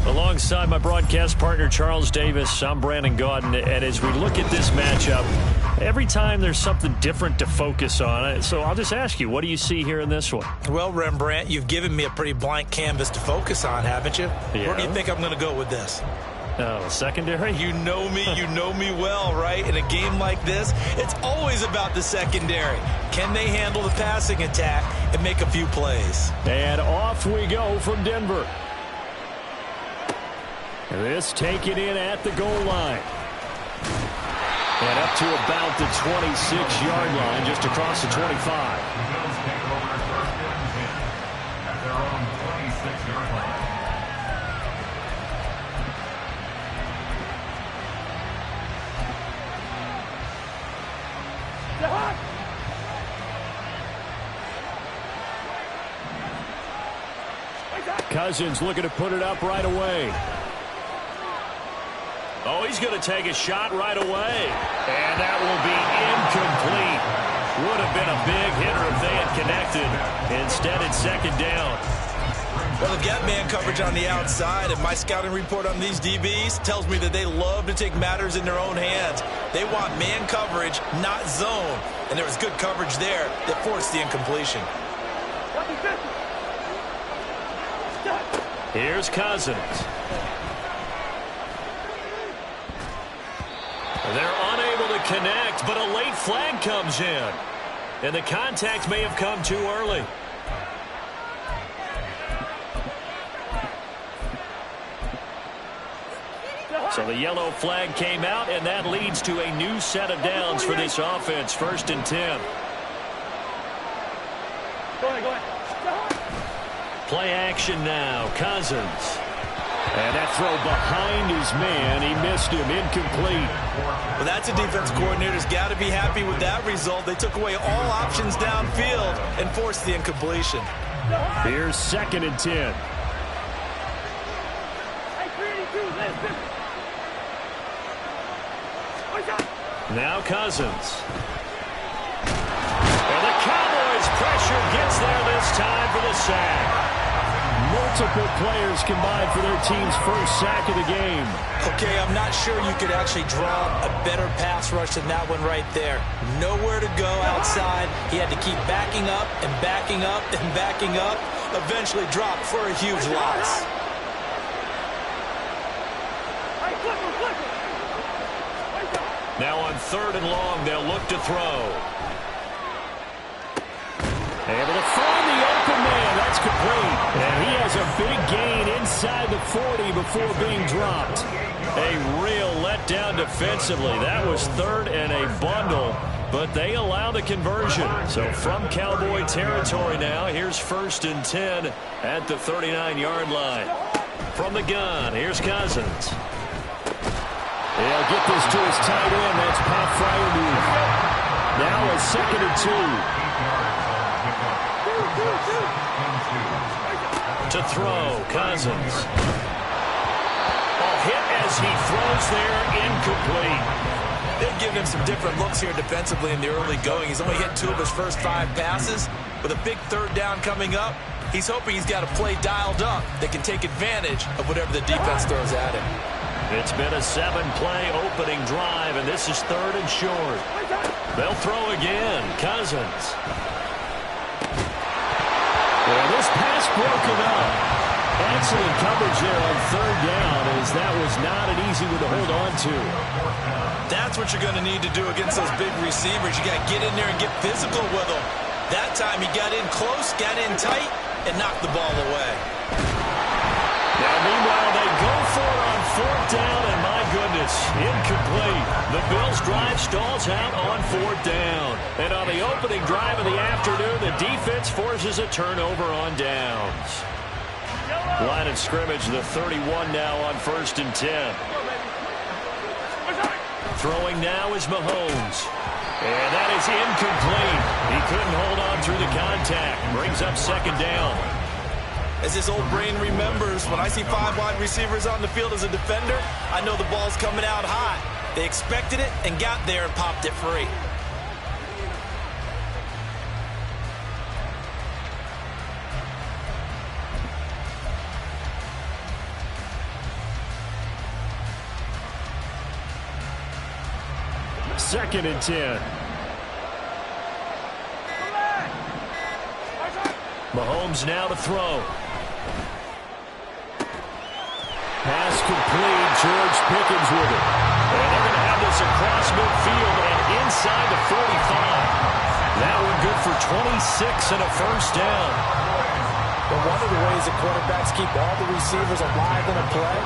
Alongside my broadcast partner, Charles Davis, I'm Brandon Gaudin. And as we look at this matchup, every time there's something different to focus on. So I'll just ask you, what do you see here in this one? Well, Rembrandt, you've given me a pretty blank canvas to focus on, haven't you? Yeah. Where do you think I'm going to go with this? Secondary? You know me well, right? In a game like this, it's always about the secondary. Can they handle the passing attack and make a few plays? And off we go from Denver. This taken in at the goal line. And up to about the 26-yard line, just across the 25. Cousins looking to put it up right away. Oh, he's going to take a shot right away. And that will be incomplete. Would have been a big hitter if they had connected. Instead, it's second down. Well, they've got man coverage on the outside, and my scouting report on these DBs tells me that they love to take matters in their own hands. They want man coverage, not zone. And there was good coverage there that forced the incompletion. Here's Cousins. They're unable to connect, but a late flag comes in. And the contact may have come too early. So the yellow flag came out, and that leads to a new set of downs for this offense. 1st and 10. Go ahead. Play action now. Cousins. And that throw behind his man. He missed him. Incomplete. Well, that's a defense coordinator's got to be happy with that result. They took away all options downfield and forced the incompletion. Here's 2nd and 10. Now Cousins. And the Cowboys' pressure gets there this time for the sack. Multiple players combined for their team's first sack of the game. Okay, I'm not sure you could actually draw a better pass rush than that one right there. Nowhere to go outside. He had to keep backing up and backing up and backing up. Eventually dropped for a huge loss. Now on 3rd and long, they'll look to throw. Able to find the open man. That's complete. And he has a big gain inside the 40 before being dropped. A real letdown defensively. That was 3rd and a bundle, but they allow the conversion. So from Cowboy territory now, here's 1st and 10 at the 39-yard line. From the gun, here's Cousins. He'll get this to his tight end. That's Pat Fryermuth. Now a 2nd and 2. To throw, Cousins. Ball hit as he throws there, incomplete. They've given him some different looks here defensively in the early going. He's only hit 2 of his first 5 passes. With a big 3rd down coming up, he's hoping he's got a play dialed up that can take advantage of whatever the defense throws at him. It's been a 7-play opening drive, and this is 3rd and short. They'll throw again. Cousins. And this pass broken up. Excellent coverage there on 3rd down, as that was not an easy one to hold on to. That's what you're going to need to do against those big receivers. You got to get in there and get physical with them. That time he got in close, got in tight, and knocked the ball away. Now, meanwhile, they go for it on 4th down, and my goodness, incomplete. The Bills' drive stalls out on 4th down. And on the opening drive of the afternoon, the defense forces a turnover on downs. Line of scrimmage, the 31 now on 1st and 10. Throwing now is Mahomes. And that is incomplete. He couldn't hold on through the contact. Brings up 2nd down. As his old brain remembers, when I see 5 wide receivers on the field as a defender, I know the ball's coming out hot. They expected it and got there and popped it free. Second and 10. Mahomes now to throw. Pass complete. George Pickens with it. And they're going to have this across midfield and inside the 45. That one good for 26 and a 1st down. But one of the ways that quarterbacks keep all the receivers alive in a play,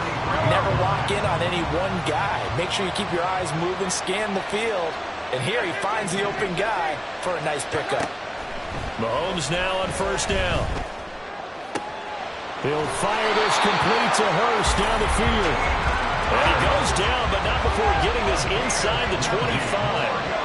never lock in on any one guy. Make sure you keep your eyes moving, scan the field. And here he finds the open guy for a nice pickup. Mahomes now on 1st down. He'll fire this complete to Hurst down the field. And he goes down, but not before getting this inside the 25.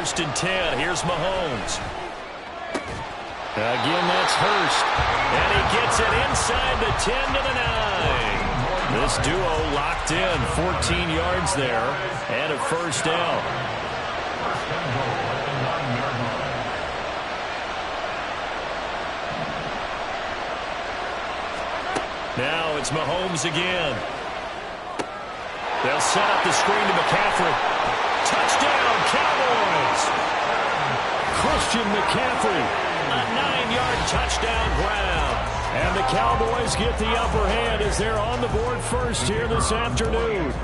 1st and 10. Here's Mahomes. Again, that's Hurst. And he gets it inside the 10 to the 9. This duo locked in. 14 yards there and a 1st down. Now it's Mahomes again. They'll set up the screen to McCaffrey. Touchdown, Cowboys! Christian McCaffrey, a 9-yard touchdown grab. And the Cowboys get the upper hand as they're on the board first here this afternoon.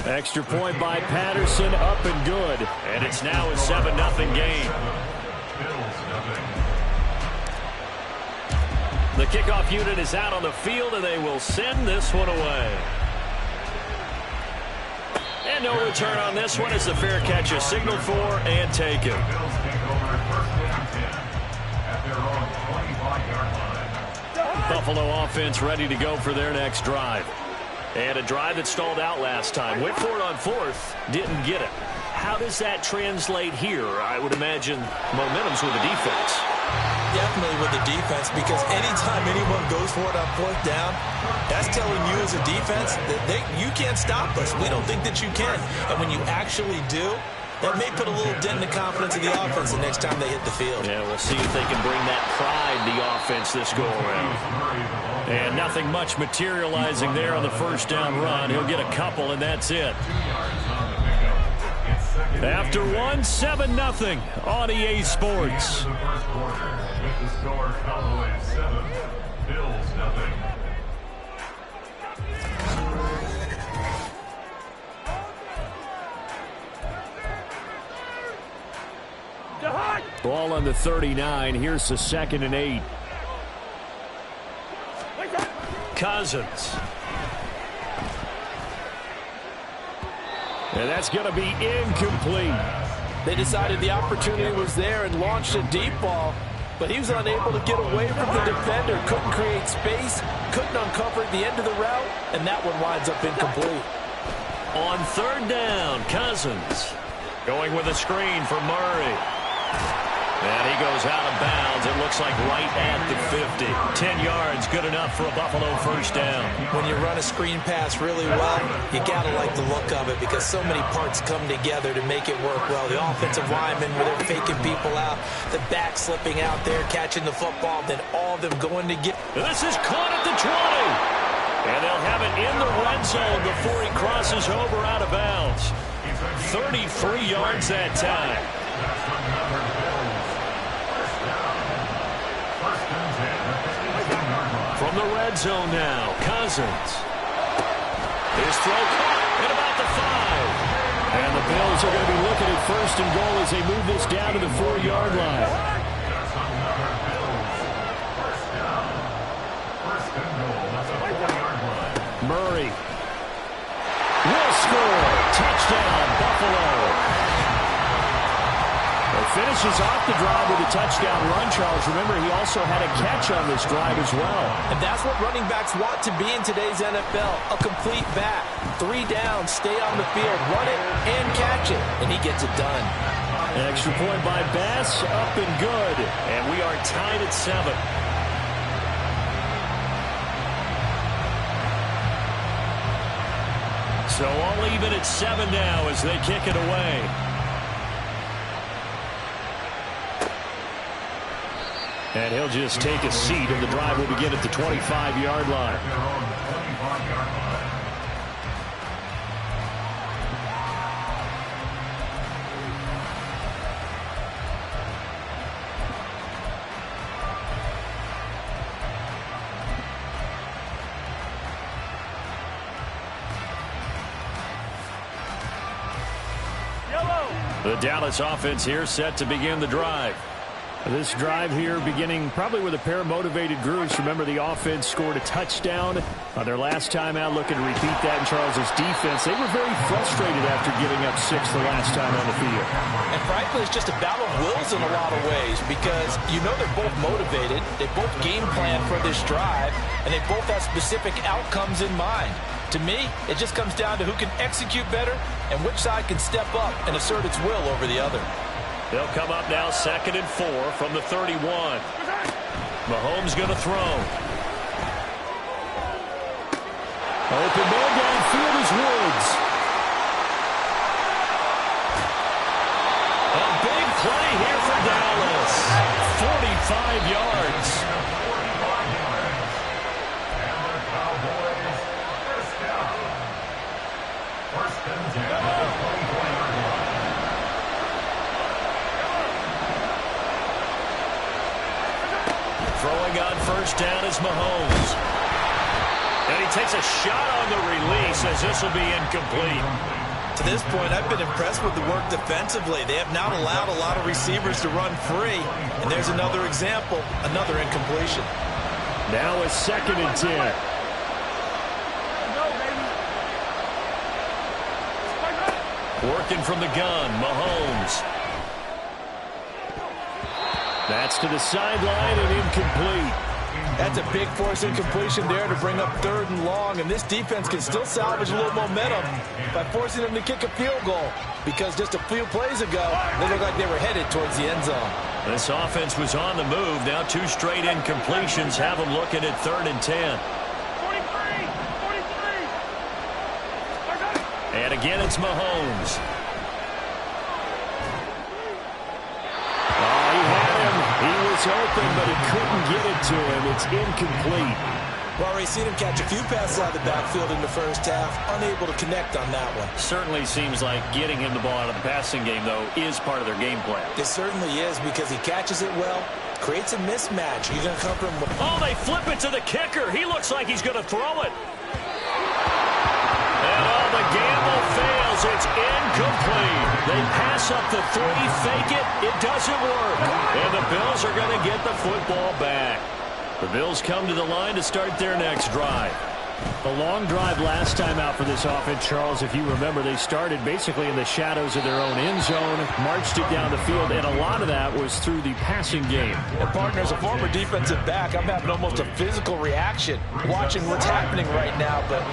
Extra point by Patterson, up and good. And it's now a 7-0 game. The kickoff unit is out on the field, and they will send this one away. And no return on this one as the fair catch is signaled for and taken. Buffalo offense ready to go for their next drive. And a drive that stalled out last time. Went for it on 4th, didn't get it. How does that translate here? I would imagine momentum's with the defense. Definitely with the defense, because anytime anyone goes for it on 4th down, that's telling you as a defense that you can't stop us. We don't think that you can. And when you actually do, that may put a little dent in the confidence of the offense the next time they hit the field. Yeah, we'll see if they can bring that pride to the offense this go-around. And nothing much materializing there on the 1st down run. He'll get a couple, and that's it. After 1, 7-0 on EA Sports. Ball on the 39. Here's the 2nd and 8. Cousins. And that's going to be incomplete. They decided the opportunity was there and launched a deep ball, but he was unable to get away from the defender. Couldn't create space, couldn't uncover the end of the route, and that one winds up incomplete. On 3rd down, Cousins going with a screen for Murray. And he goes out of bounds. It looks like right at the 50. 10 yards, good enough for a Buffalo 1st down. When you run a screen pass really well, you got to like the look of it because so many parts come together to make it work well. The offensive linemen, where they're faking people out, the back slipping out there, catching the football, then all of them going to get. This is caught at the 20. And they'll have it in the red zone before he crosses over out of bounds. 33 yards that time. From the red zone now, Cousins. His throw caught at about the 5. And the Bills are going to be looking at 1st and goal as they move this down to the 4-yard line. Murray will score. Touchdown, Buffalo. Finishes off the drive with a touchdown run, Charles. Remember, he also had a catch on this drive as well. And that's what running backs want to be in today's NFL, a complete back. 3 down, stay on the field, run it, and catch it. And he gets it done. An extra point by Bass, up and good. And we are tied at 7. So all even at 7 now as they kick it away. And he'll just take a seat, and the drive will begin at the 25-yard line. The Dallas offense here set to begin the drive. This drive here beginning probably with a pair of motivated groups. Remember, the offense scored a touchdown on their last time out, looking to repeat that in Charles's defense. They were very frustrated after giving up 6 the last time on the field. And frankly, it's just a battle of wills in a lot of ways because you know they're both motivated. They both game plan for this drive, and they both have specific outcomes in mind. To me, it just comes down to who can execute better and which side can step up and assert its will over the other. They'll come up now 2nd and 4 from the 31. Mahomes going to throw. Open man downfield is Woods. A big play here for Dallas. 45 yards. Throwing on 1st down is Mahomes. And he takes a shot on the release as this will be incomplete. To this point, I've been impressed with the work defensively. They have not allowed a lot of receivers to run free. And there's another example, another incompletion. Now it's 2nd and 10. Working from the gun, Mahomes. That's to the sideline and incomplete. That's a big force incompletion there to bring up 3rd and long, and this defense can still salvage a little momentum by forcing them to kick a field goal, because just a few plays ago, they looked like they were headed towards the end zone. This offense was on the move. Now 2 straight incompletions have them looking at 3rd and 10. And again, it's Mahomes. He was open, but he couldn't get it to him. It's incomplete. Well, we've seen him catch a few passes out of the backfield in the first half, unable to connect on that one. Certainly seems like getting him the ball out of the passing game, though, is part of their game plan. It certainly is, because he catches it well, creates a mismatch. You're going to come from... Oh, they flip it to the kicker. He looks like he's going to throw it. And the gamble fails. It's incomplete. They pass up the 3, fake it. It doesn't work. And the Bills are going to get the football back. The Bills come to the line to start their next drive. A long drive last time out for this offense, Charles. If you remember, they started basically in the shadows of their own end zone, marched it down the field, and a lot of that was through the passing game. And partner, as a former defensive back, I'm having almost a physical reaction watching what's happening right now. But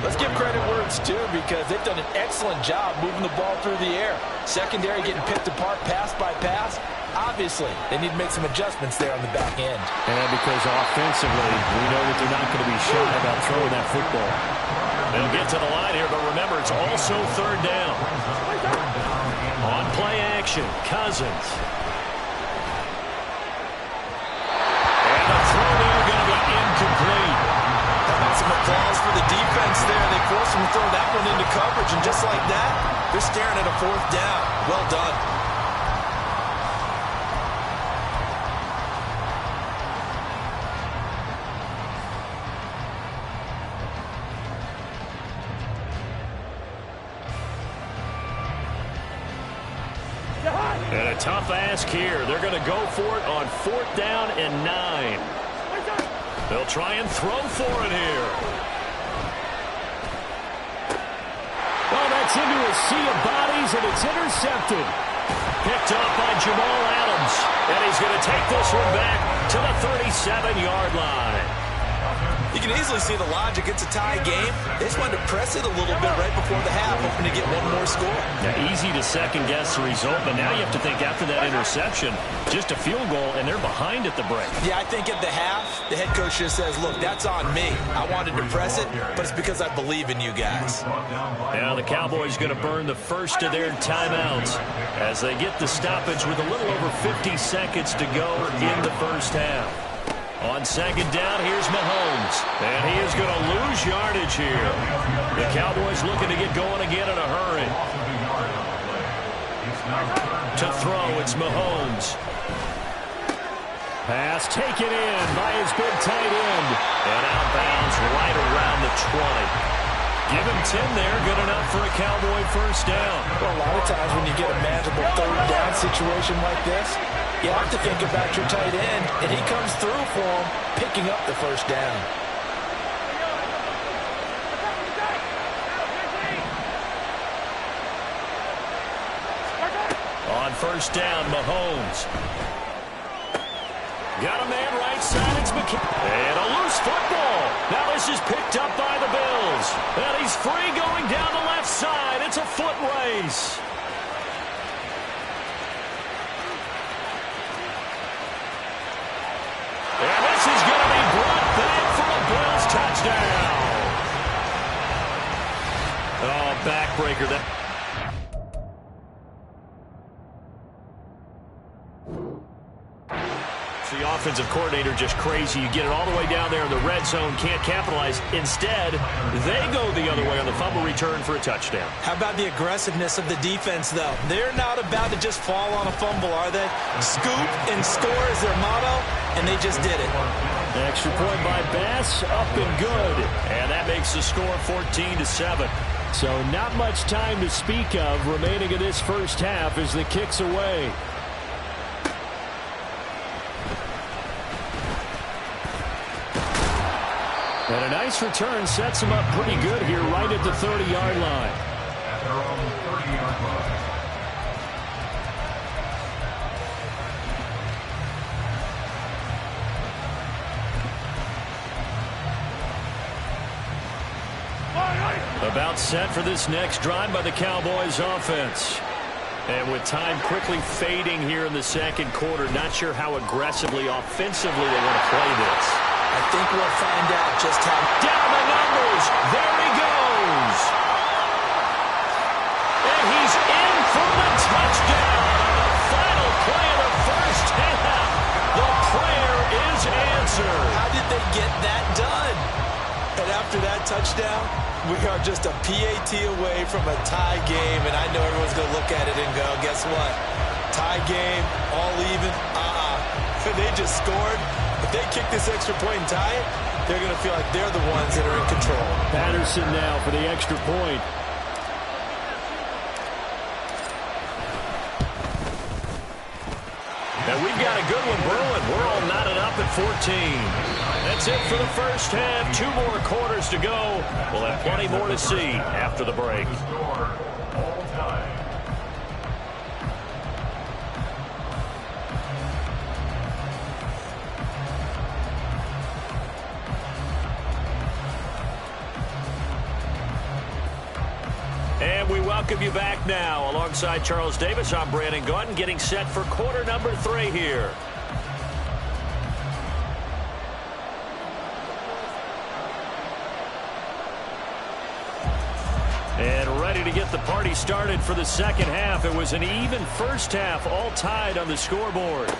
let's give credit where it's due, because they've done an excellent job moving the ball through the air. Secondary getting picked apart pass by pass. Obviously, they need to make some adjustments there on the back end. And because offensively, we know that they're not going to be shy about throwing that football. They'll get to the line here, but remember, it's also 3rd down. On play action, Cousins. And the throw there going to be incomplete. Some applause for the defense there. They forced him to throw that one into coverage, and just like that, they're staring at a 4th down. Well done. And a tough ask here. They're going to go for it on 4th down and 9. They'll try and throw for it here. Well, that's into a sea of bodies, and it's intercepted. Picked up by Jamal Adams. And he's going to take this one back to the 37-yard line. You can easily see the logic. It's a tie game. They just wanted to press it a little bit right before the half, hoping to get one more score. Yeah, easy to second-guess the result, but now you have to think after that interception, just a field goal, and they're behind at the break. Yeah, I think at the half, the head coach just says, look, that's on me. I wanted to press it, but it's because I believe in you guys. Now the Cowboys going to burn the first of their timeouts as they get the stoppage with a little over 50 seconds to go in the first half. On 2nd down, here's Mahomes. And he is going to lose yardage here. The Cowboys looking to get going again in a hurry. To throw, it's Mahomes. Pass taken in by his big tight end. And outbounds right around the 20. Give him 10 there, good enough for a Cowboy first down. Well, a lot of times when you get a manageable 3rd down situation like this, you have to think about your tight end, and he comes through for him, picking up the first down. On 1st down, Mahomes. Got a man right side. It's McCaffrey. And a loose football. Now this is picked up by the Bills. And he's free going down the left side. It's a foot race. And this is going to be brought back for a Bills touchdown. Oh, backbreaker. The offensive coordinator just crazy. You get it all the way down there in the red zone, can't capitalize. Instead, they go the other way on the fumble return for a touchdown. How about the aggressiveness of the defense, though? They're not about to just fall on a fumble, are they? Scoop and score is their motto, and they just did it. Extra point by Bass, up and good. And that makes the score 14-7. So not much time to speak of remaining in this first half as the kick's away. And a nice return sets him up pretty good here right at the 30-yard line. At their own 30-yard line. About set for this next drive by the Cowboys offense. And with time quickly fading here in the second quarter, not sure how aggressively, offensively they want to play this. I think we'll find out just how. Down the numbers. There he goes. And he's in for the touchdown. The final play of the first half. The prayer is answered. How did they get that done? And after that touchdown, we are just a PAT away from a tie game. And I know everyone's going to look at it and go, guess what? Tie game, all even. They just scored. If they kick this extra point and tie it, they're going to feel like they're the ones that are in control. Patterson now for the extra point. And we've got a good one brewing. We're all knotted up at 14. That's it for the first half. 2 more quarters to go. We'll have plenty more to see after the break. And we welcome you back now. Alongside Charles Davis, I'm Brandon Gaudin, getting set for quarter number 3 here. And ready to get the party started for the second half. It was an even first half, all tied on the scoreboard.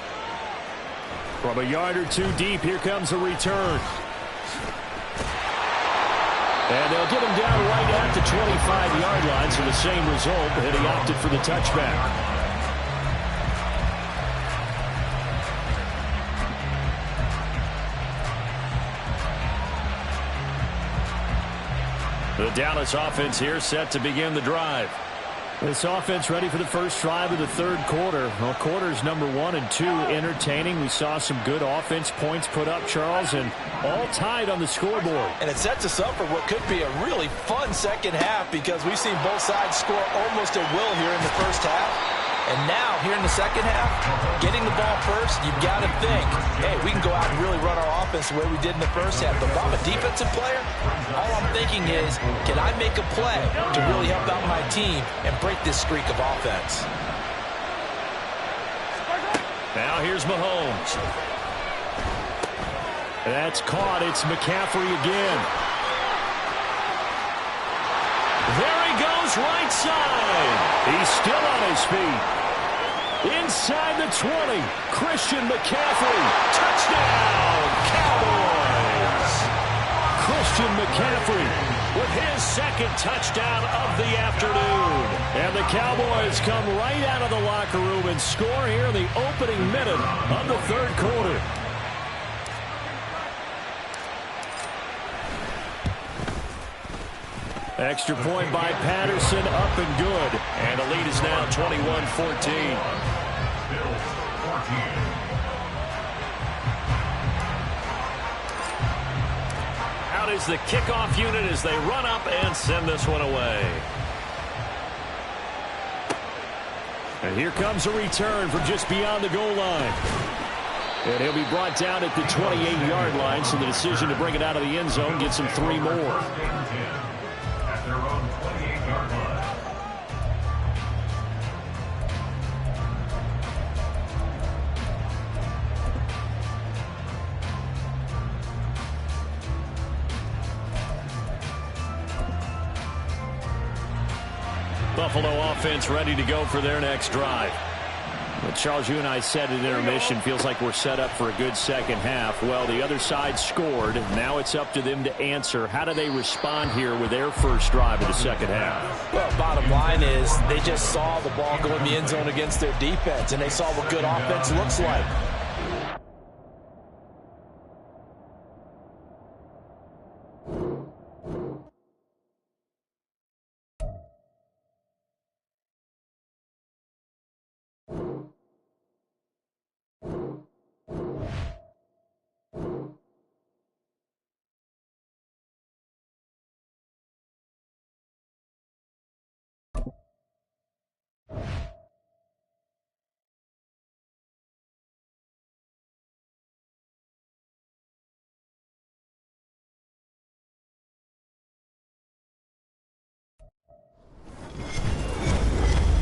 From a yard or 2 deep, here comes a return. And they'll get him down right at the 25-yard line, so the same result, and he opted for the touchback. The Dallas offense here set to begin the drive. This offense ready for the first drive of the third quarter. Well, quarters number 1 and 2 entertaining. We saw some good offense points put up, Charles, and all tied on the scoreboard. And it sets us up for what could be a really fun second half because we've seen both sides score almost at will here in the first half. And now, here in the second half, getting the ball first, you've got to think, hey, we can go out and really run our offense the way we did in the first half. But if I'm a defensive player, all I'm thinking is, can I make a play to really help out my team and break this streak of offense? Now here's Mahomes. That's caught. It's McCaffrey again. There he goes, right side. He's still on his feet. Inside the 20, Christian McCaffrey. Touchdown, Cowboys. Christian McCaffrey with his second touchdown of the afternoon. And the Cowboys come right out of the locker room and score here in the opening minute of the third quarter. Extra point by Patterson, up and good. And the lead is now 21-14. Out is the kickoff unit as they run up and send this one away. And here comes a return from just beyond the goal line. And he'll be brought down at the 28-yard line, so the decision to bring it out of the end zone gets him 3 more. At their own 28-yard line. Buffalo offense ready to go for their next drive. But Charles, you and I said at intermission, feels like we're set up for a good second half. Well, the other side scored. Now it's up to them to answer. How do they respond here with their first drive of the second half? Well, bottom line is they just saw the ball go in the end zone against their defense, and they saw what good offense looks like.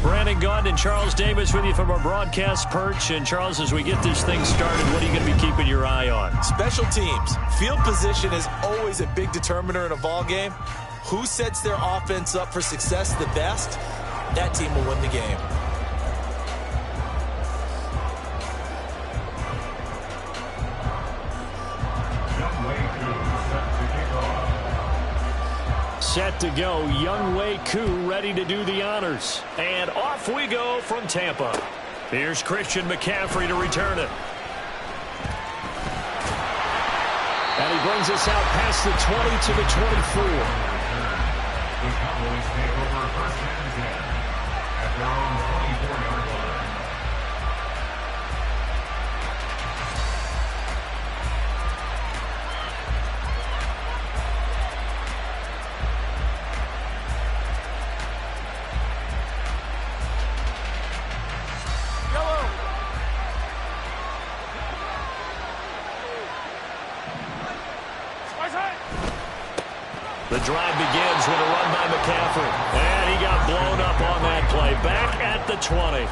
Brandon Gaudin and Charles Davis with you from our broadcast perch. And Charles, as we get this thing started, what are you going to be keeping your eye on? Special teams. Field position is always a big determiner in a ball game. Who sets their offense up for success the best, that team will win the game. Set to go, Young Wei Koo ready to do the honors. And off we go from Tampa. Here's Christian McCaffrey to return it. And he brings us out past the 20 to the 24. The Cowboys take over first and 10 at their own 24-yard line. The drive begins with a run by McCaffrey. And he got blown up on that play. Back at the 20.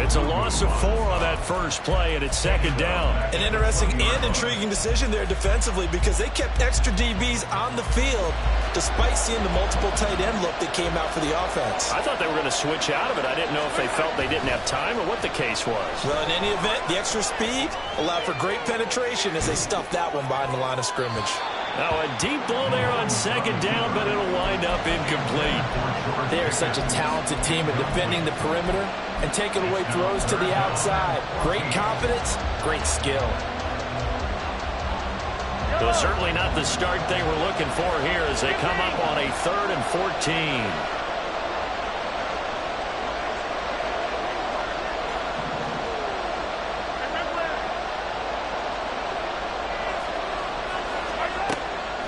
It's a loss of 4 on that first play, and it's second down. An interesting and intriguing decision there defensively because they kept extra DBs on the field despite seeing the multiple tight end look that came out for the offense. I thought they were going to switch out of it. I didn't know if they felt they didn't have time or what the case was. Well, in any event, the extra speed allowed for great penetration as they stuffed that one behind the line of scrimmage. Now a deep ball there on second down, but it'll wind up incomplete. They are such a talented team at defending the perimeter and taking away throws to the outside. Great confidence, great skill. So certainly not the start they were looking for here as they come up on a 3rd and 14.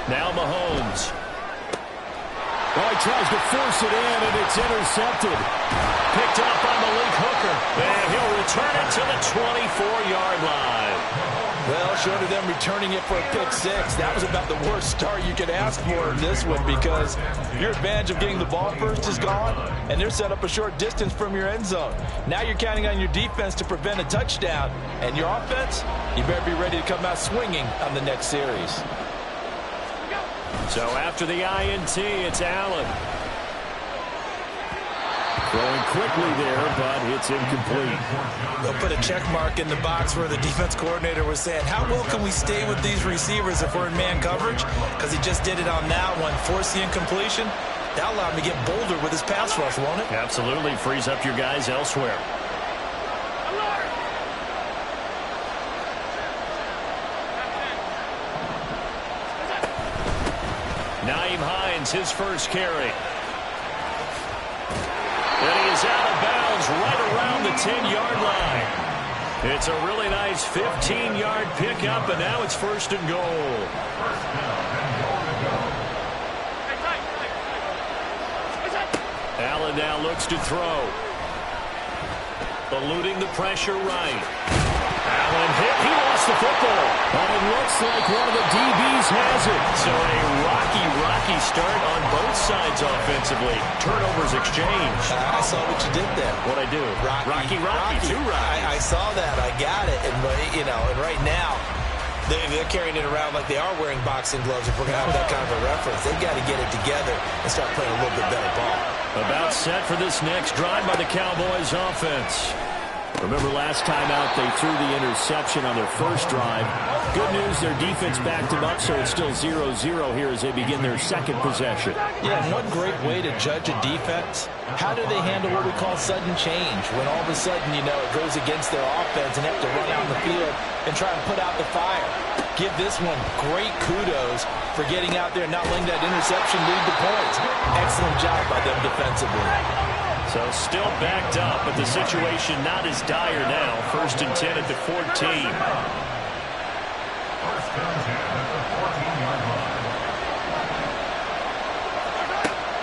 Now Mahomes. Oh, he tries to force it in, and it's intercepted. Picked up by Malik Hooker. And he'll return it to the 24-yard line. Well, short of them returning it for a pick 6, that was about the worst start you could ask for in this one because your advantage of getting the ball first is gone, and they're set up a short distance from your end zone. Now you're counting on your defense to prevent a touchdown, and your offense, you better be ready to come out swinging on the next series. So after the INT, it's Allen. Throwing quickly there, but it's incomplete. They'll put a check mark in the box where the defense coordinator was saying, how well can we stay with these receivers if we're in man coverage? Because he just did it on that one, forced the incompletion. That allowed him to get bolder with his pass rush, won't it? Absolutely. Frees up your guys elsewhere. Nyheim Hines, his first carry. And he is out of bounds right around the 10-yard line. It's a really nice 15-yard pickup, and now it's 1st and goal. Allen now looks to throw. Eluding the pressure right. Allen hit. He lost the football. And it looks like one of the DBs has it. So a rocky start on both sides offensively. Turnovers exchanged. I saw what you did there. What'd I do? Rocky. Too rocky. I saw that. I got it. And, and right now, they're carrying it around like they are wearing boxing gloves if we're going to have that kind of a reference. They've got to get it together and start playing a little bit better ball. About set for this next drive by the Cowboys offense. Remember last time out they threw the interception on their first drive. Good news, their defense backed them up, so it's still 0-0 here as they begin their second possession. Yeah, and one great way to judge a defense, how do they handle what we call sudden change? When all of a sudden, it goes against their offense and they have to run out in the field and try and put out the fire. Give this one great kudos for getting out there and not letting that interception lead to points. Excellent job by them defensively. So still backed up, but the situation not as dire now. 1st and 10 at the 14. 1st and 10 at the 14-yard line.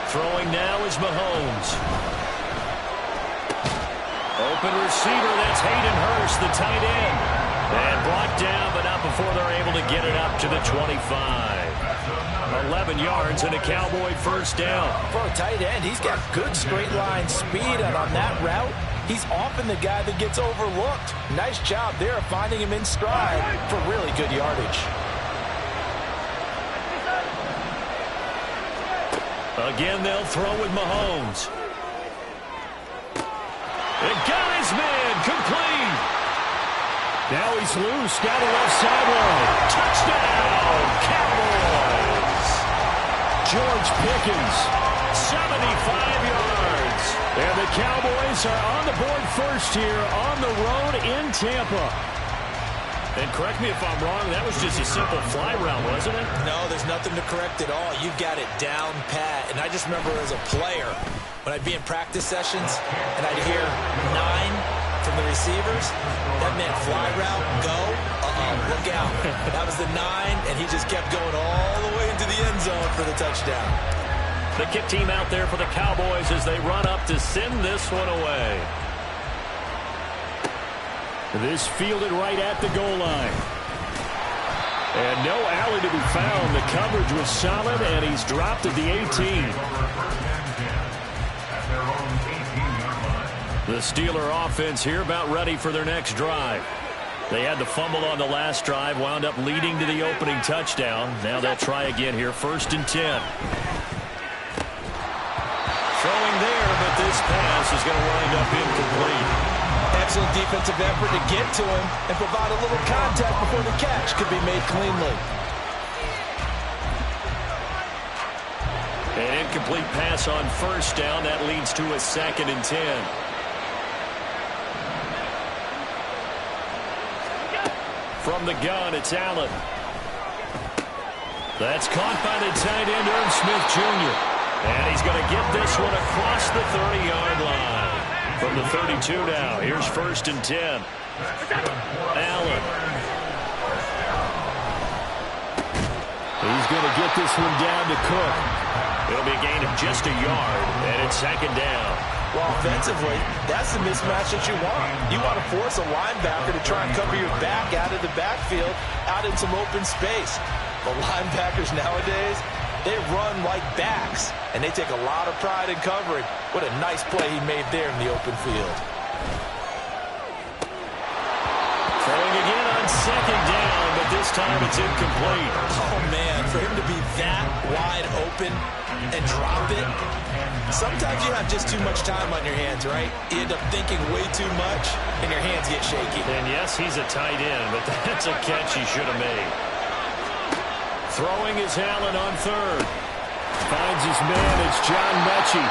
Throwing now is Mahomes. Open receiver, that's Hayden Hurst, the tight end. And brought down, but not before they're able to get it up to the 25. 11 yards and a Cowboy first down. For a tight end, he's got good straight line speed, and on that route, he's often the guy that gets overlooked. Nice job there of finding him in stride for really good yardage. Again, they'll throw with Mahomes. It got his man, complete. Now he's loose, down the left sideline. Touchdown, Cowboys. George Pickens, 75 yards. And the Cowboys are on the board first here on the road in Tampa. And correct me if I'm wrong, that was just a simple fly route, wasn't it? No, there's nothing to correct at all. You've got it down pat. And I just remember as a player, when I'd be in practice sessions and I'd hear 9 from the receivers, that meant fly route, go, look out. That was the 9, and he just kept going all the way into the end zone for the touchdown. The kick team out there for the Cowboys as they run up to send this one away. This fielded right at the goal line. And no alley to be found. The coverage was solid, and he's dropped at the 18. The Steeler offense here about ready for their next drive. They had the fumble on the last drive, wound up leading to the opening touchdown. Now they'll try again here, 1st and 10. Throwing there, but this pass is going to wind up incomplete. Excellent defensive effort to get to him and provide a little contact before the catch could be made cleanly. An incomplete pass on 1st down. That leads to a 2nd and 10. From the gun, it's Allen. That's caught by the tight end, Irv Smith Jr. And he's going to get this one across the 30-yard line. From the 32 now, here's 1st and 10. Allen. He's going to get this one down to Cook. It'll be a gain of just a yard, and it's 2nd down. Well, offensively, that's the mismatch that you want. You want to force a linebacker to try and cover your back out of the backfield, out in some open space. But linebackers nowadays, they run like backs, and they take a lot of pride in covering. What a nice play he made there in the open field. Throwing again on 2nd down, but this time it's incomplete. Oh, man, for him to be that wide open and drop it, sometimes you have just too much time on your hands, right? You end up thinking way too much, and your hands get shaky. And yes, he's a tight end, but that's a catch he should have made. Throwing is Allen on 3rd. Finds his man, it's John Mechie.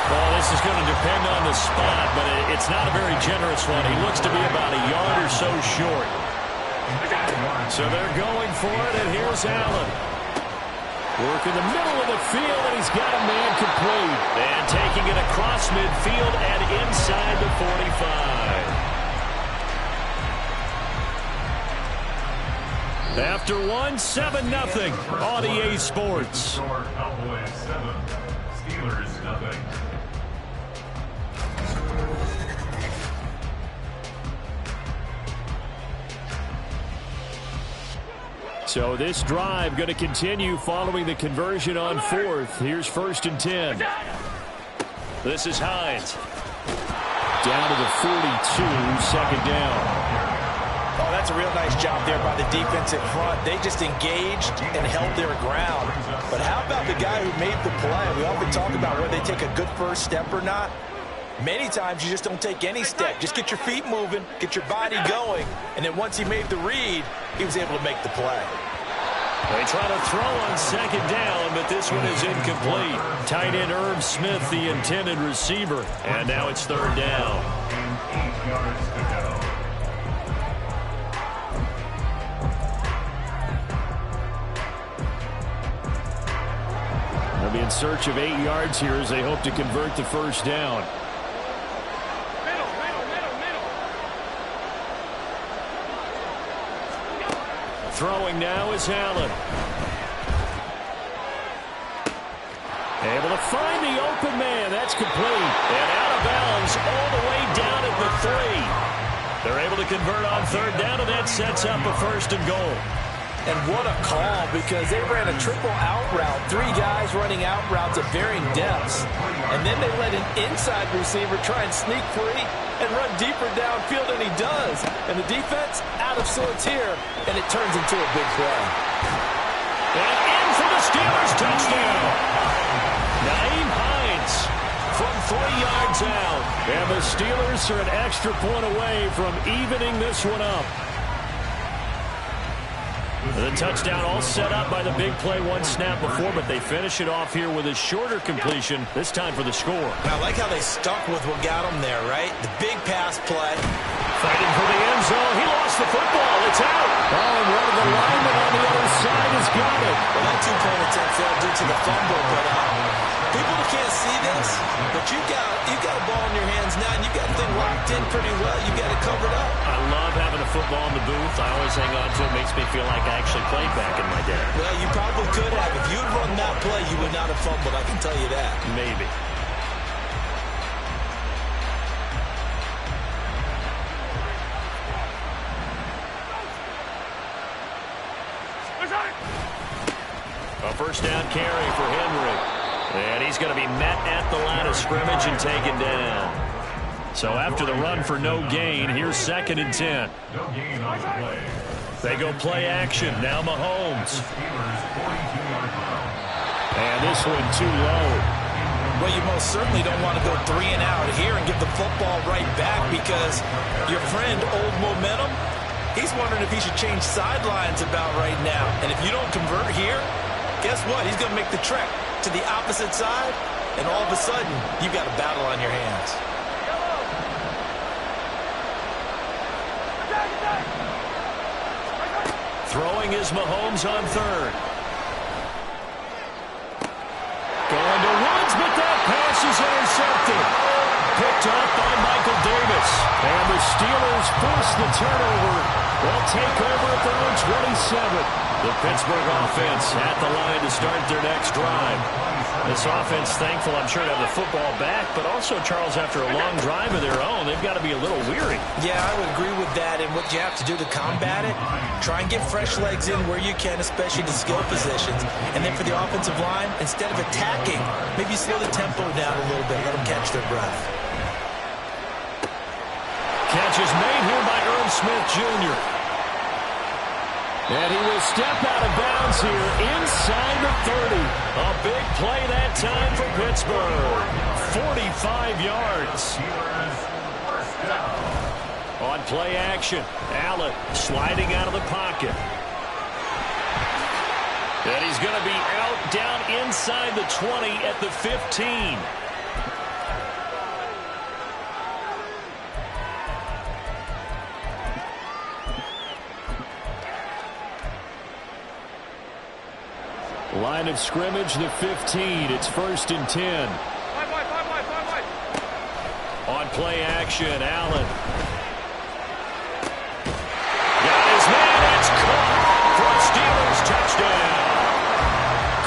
Well, this is going to depend on the spot, but it's not a very generous one. He looks to be about a yard or so short. So they're going for it, and here's Allen. Work in the middle of the field, and he's got a man complete. And taking it across midfield and inside the 45. After one, 7-0 on EA Sports. Cowboys 7, Steelers nothing. So this drive going to continue following the conversion on 4th. Here's 1st and 10. This is Hines. Down to the 42, second down. Oh, that's a real nice job there by the defensive front. They just engaged and held their ground. But how about the guy who made the play? We often talk about whether they take a good first step or not. Many times you just don't take any step. Just get your feet moving, get your body going, and then once he made the read, he was able to make the play. They try to throw on second down, but this one is incomplete. Tight end Irv Smith, the intended receiver. And now it's 3rd down. And 8 yards to go. They'll be in search of 8 yards here as they hope to convert the first down. Throwing now is Allen. Able to find the open man. That's complete. And out of bounds all the way down at the 3. They're able to convert on 3rd down, and that sets up a 1st and goal. And what a call, because they ran a triple out route. 3 guys running out routes at varying depths. And then they let an inside receiver try and sneak free and run deeper downfield, and he does. And the defense out of sorts here, and it turns into a big play. And in for the Steelers, touchdown. Nyheim Hines from 3 yards out. And the Steelers are an extra point away from evening this one up. The touchdown all set up by the big play one snap before, but they finish it off here with a shorter completion, this time for the score. I like how they stuck with what got them there, right? The big pass play. Fighting for the end zone. He lost the football. It's out. Oh, and one of the linemen on the other side has got it. Well, that two-point attempt failed due to the fumble, but people can't see this, but you got a ball in your hands now, and you got the thing locked in pretty well. You got it covered up. I love having a football in the booth. I always hang on to it. Makes me feel like I actually played back in my day. Well, you probably could have. If you had run that play, you would not have fumbled. I can tell you that. Maybe. A first down carry for Henry. And he's going to be met at the line of scrimmage and taken down. So after the run for no gain, here's 2nd and 10. No gain on the play. They go play action. Now Mahomes. And this one too low. Well, you most certainly don't want to go 3 and out here and give the football right back, because your friend, Old Momentum, he's wondering if he should change sidelines about right now. And if you don't convert here, guess what? He's going to make the trek to the opposite side, and all of a sudden, you've got a battle on your hands. Throwing is Mahomes on 3rd. Going to Woods, but that pass is intercepted. Picked up by Michael Davis. And the Steelers force the turnover. They'll take over at their own 27. The Pittsburgh offense at the line to start their next drive. This offense, thankful, I'm sure, to have the football back, but also, Charles, after a long drive of their own, they've got to be a little weary. Yeah, I would agree with that, and what you have to do to combat it, try and get fresh legs in where you can, especially the skill positions. And then for the offensive line, instead of attacking, maybe slow the tempo down a little bit, let them catch their breath. Catch is made here by Irv Smith, Jr. And he will step out of bounds here inside the 30. A big play that time for Pittsburgh. 45 yards. On play action, Allen sliding out of the pocket. And he's going to be out down inside the 20 at the 15. Line of scrimmage, the 15. It's 1st and 10. On play action, Allen. Got his man, it's caught for a Steelers touchdown.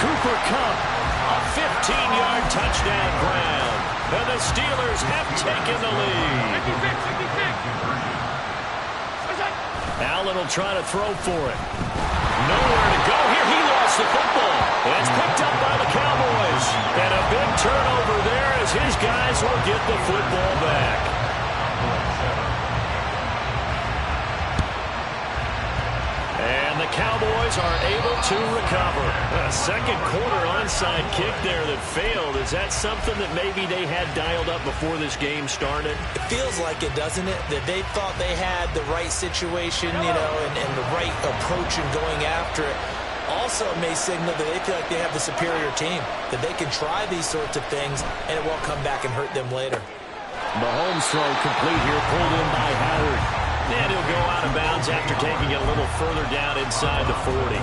Cooper Kupp, a 15-yard touchdown grab. And the Steelers have taken the lead. Allen will try to throw for it. nowhere to go here. He lost the football. And it's picked up by the Cowboys. And a big turnover there as his guys will get the football back. And the Cowboys are able to recover. A second quarter onside kick there that failed. Is that something that maybe they had dialed up before this game started? It feels like it, doesn't it? That they thought they had the right situation, and the right approach in going after it. Also, it may signal that they feel like they have the superior team, that they can try these sorts of things, and it won't come back and hurt them later. Mahomes throw complete here, pulled in by Howard. And he'll go out of bounds after taking it a little further down inside the 40.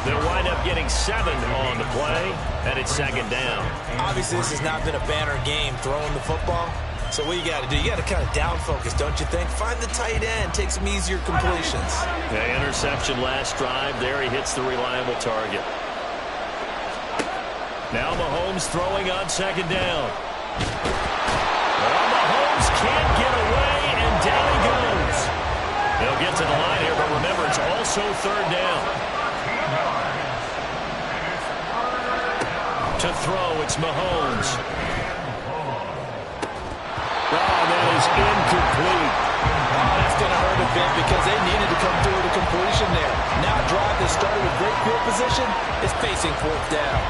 They'll wind up getting 7 on the play, and it's second down. Obviously, this has not been a banner game throwing the football. So what you got to do, you got to kind of down focus, don't you think? Find the tight end, take some easier completions. The interception last drive. There he hits the reliable target. Now Mahomes throwing on second down. Well, Mahomes can't get away, and down he goes. They'll get to the line here, but remember, it's also third down. To throw, it's Mahomes. Oh, that is incomplete. That's going to hurt a bit because they needed to come through with a completion there. Now a drive that started with great field position is facing fourth down.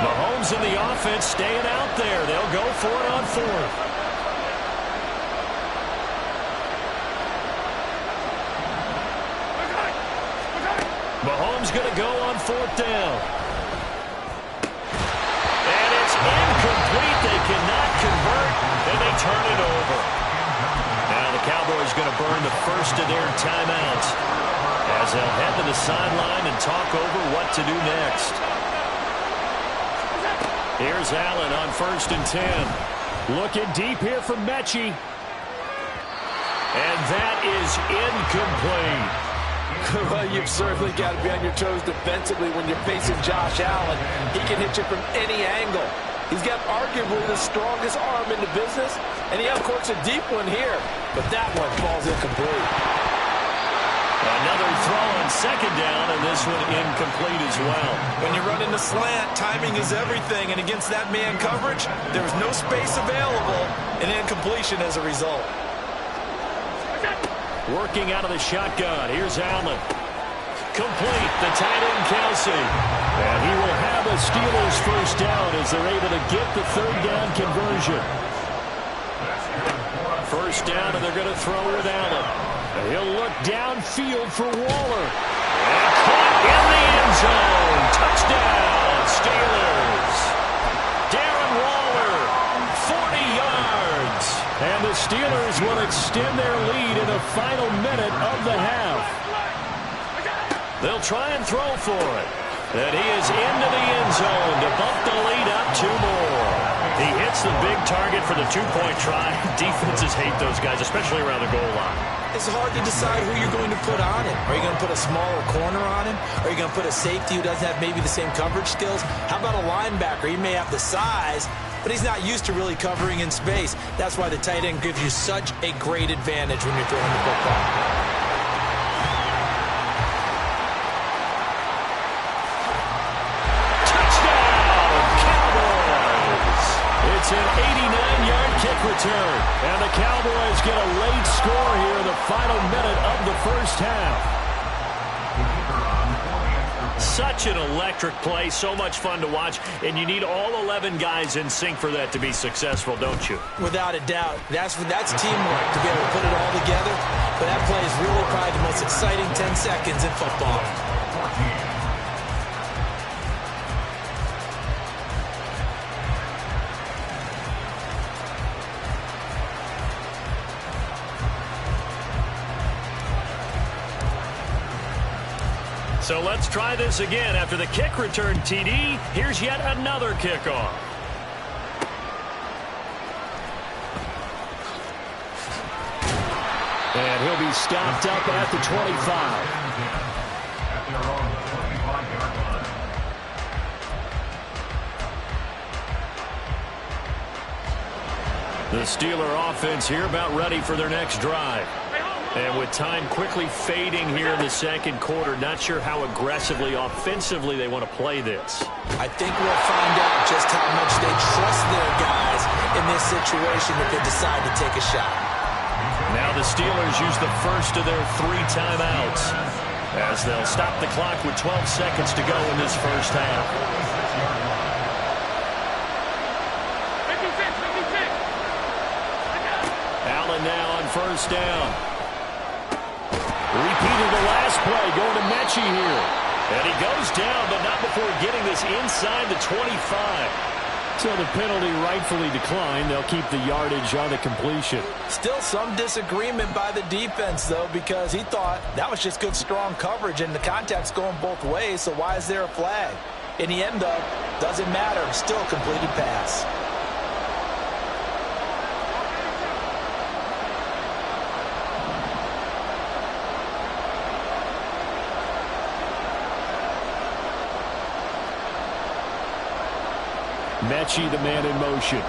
Mahomes and the offense staying out there. They'll go for it on fourth. Mahomes going to go on fourth down. And it's incomplete. They cannot convert, and they turn it over. Now the Cowboys going to burn the first of their timeouts as they'll head to the sideline and talk over what to do next. Here's Allen on 1st and 10. Looking deep here for Mechie. And that is incomplete. Well, you've certainly got to be on your toes defensively when you're facing Josh Allen. He can hit you from any angle. He's got arguably the strongest arm in the business, and he, of course, a deep one here. But that one falls incomplete. Another throw on second down, and this one incomplete as well. When you're running the slant, timing is everything, and against that man coverage, there's no space available, and incompletion as a result. Working out of the shotgun. Here's Allen. Complete. The tight end, Kelsey. And he will have a Steelers first down as they're able to get the third down conversion. First down, and they're going to throw with Allen. And he'll look downfield for Waller. And caught in the end zone. Touchdown, Steelers. Darren Waller, 40 yards. And the Steelers will extend their lead in the final minute of the half. They'll try and throw for it. And he is into the end zone to bump the lead up 2 more. He hits the big target for the 2-point try. Defenses hate those guys, especially around the goal line. It's hard to decide who you're going to put on him. Are you going to put a smaller corner on him? Are you going to put a safety who doesn't have maybe the same coverage skills? How about a linebacker? He may have the size, but he's not used to really covering in space. That's why the tight end gives you such a great advantage when you're throwing the football. It's an 89-yard kick return. And the Cowboys get a late score here in the final minute of the first half. Such an electric play, so much fun to watch, and you need all 11 guys in sync for that to be successful, don't you? Without a doubt. That's teamwork to be able to put it all together. But that play is really probably the most exciting 10 seconds in football. So let's try this again. After the kick return TD, here's yet another kickoff. And he'll be stopped up at the 25. The Steeler offense here about ready for their next drive. And with time quickly fading here in the second quarter, not sure how aggressively, offensively they want to play this. I think we'll find out just how much they trust their guys in this situation if they decide to take a shot. Now the Steelers use the first of their 3 timeouts as they'll stop the clock with 12 seconds to go in this first half. Allen now on first down. Repeating the last play, going to Mechie here. And he goes down, but not before getting this inside the 25. So the penalty rightfully declined. They'll keep the yardage on the completion. Still some disagreement by the defense, though, because he thought that was just good, strong coverage, and the contact's going both ways, so why is there a flag? In the end, though, doesn't matter. Still a completed pass. Mechie, the man in motion.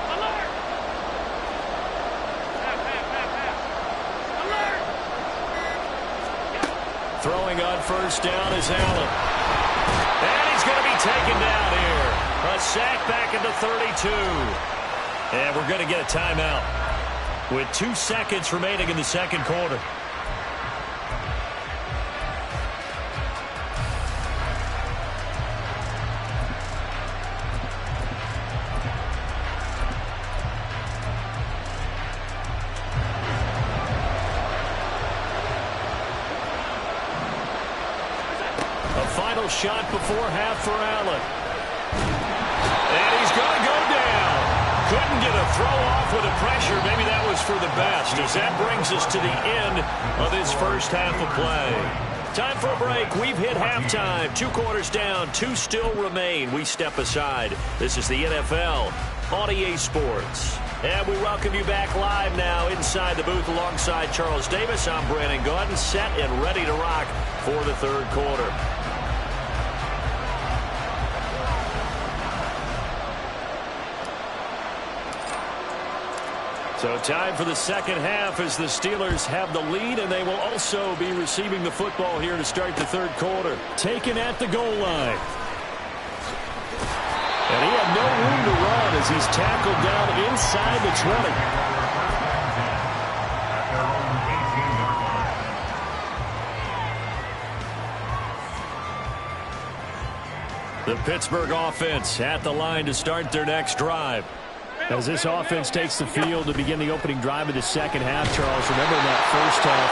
Throwing on first down is Allen. And he's going to be taken down here. A sack back at the 32. And we're going to get a timeout with 2 seconds remaining in the second quarter. Shot before half for Allen. And he's going to go down. Couldn't get a throw off with the pressure. Maybe that was for the best, as that brings us to the end of this first half of play. Time for a break. We've hit halftime. 2 quarters down. 2 still remain. We step aside. This is the NFL on EA Sports. And we welcome you back live now inside the booth alongside Charles Davis. I'm Brandon Gaudin, set and ready to rock for the third quarter. So time for the second half as the Steelers have the lead, and they will also be receiving the football here to start the third quarter. Taken at the goal line. And he had no room to run as he's tackled down inside the 20. The Pittsburgh offense at the line to start their next drive. As this offense takes the field to begin the opening drive of the second half, Charles, remember that first half,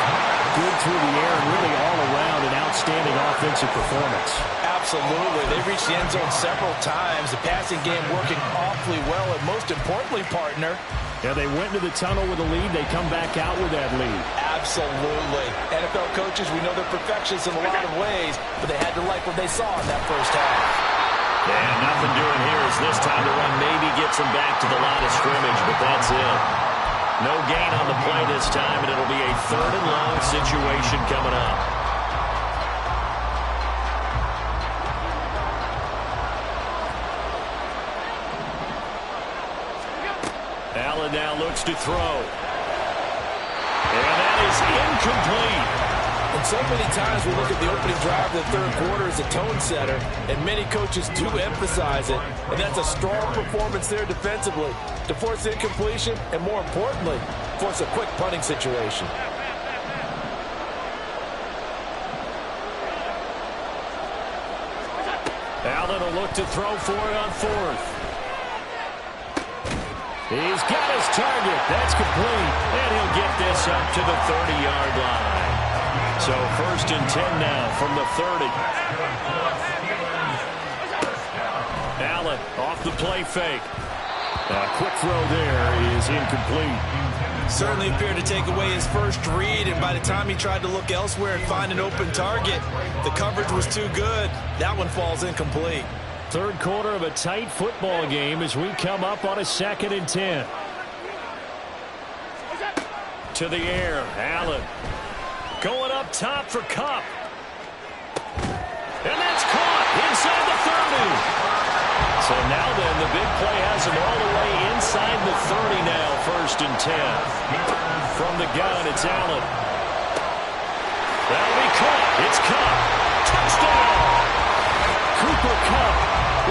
good through the air and really all around an outstanding offensive performance. Absolutely. They reached the end zone several times. The passing game working awfully well, and most importantly, partner, yeah, they went into the tunnel with a lead. They come back out with that lead. Absolutely. NFL coaches, we know they're perfectionists in a lot of ways, but they had to like what they saw in that first half. Yeah, nothing doing here as this time the run maybe gets him back to the line of scrimmage, but that's it. No gain on the play this time, and it'll be a 3rd and long situation coming up. Allen now looks to throw. And that is incomplete. And so many times we look at the opening drive of the third quarter as a tone setter, and many coaches do emphasize it. And that's a strong performance there defensively to force incompletion and, more importantly, force a quick punting situation. Allen will look to throw for it on 4th. He's got his target. That's complete. And he'll get this up to the 30-yard line. So 1st and 10 now from the 30. Allen off the play fake. A quick throw there is incomplete. Certainly appeared to take away his first read, and by the time he tried to look elsewhere and find an open target, the coverage was too good. That one falls incomplete. Third quarter of a tight football game as we come up on a 2nd and 10. To the air, Allen. Going up top for Kupp. And that's caught inside the 30. So now then, the big play has him all the way inside the 30 now, 1st and 10. From the gun, it's Allen. That'll be Cup. It's Cup. Touchdown! Cooper Kupp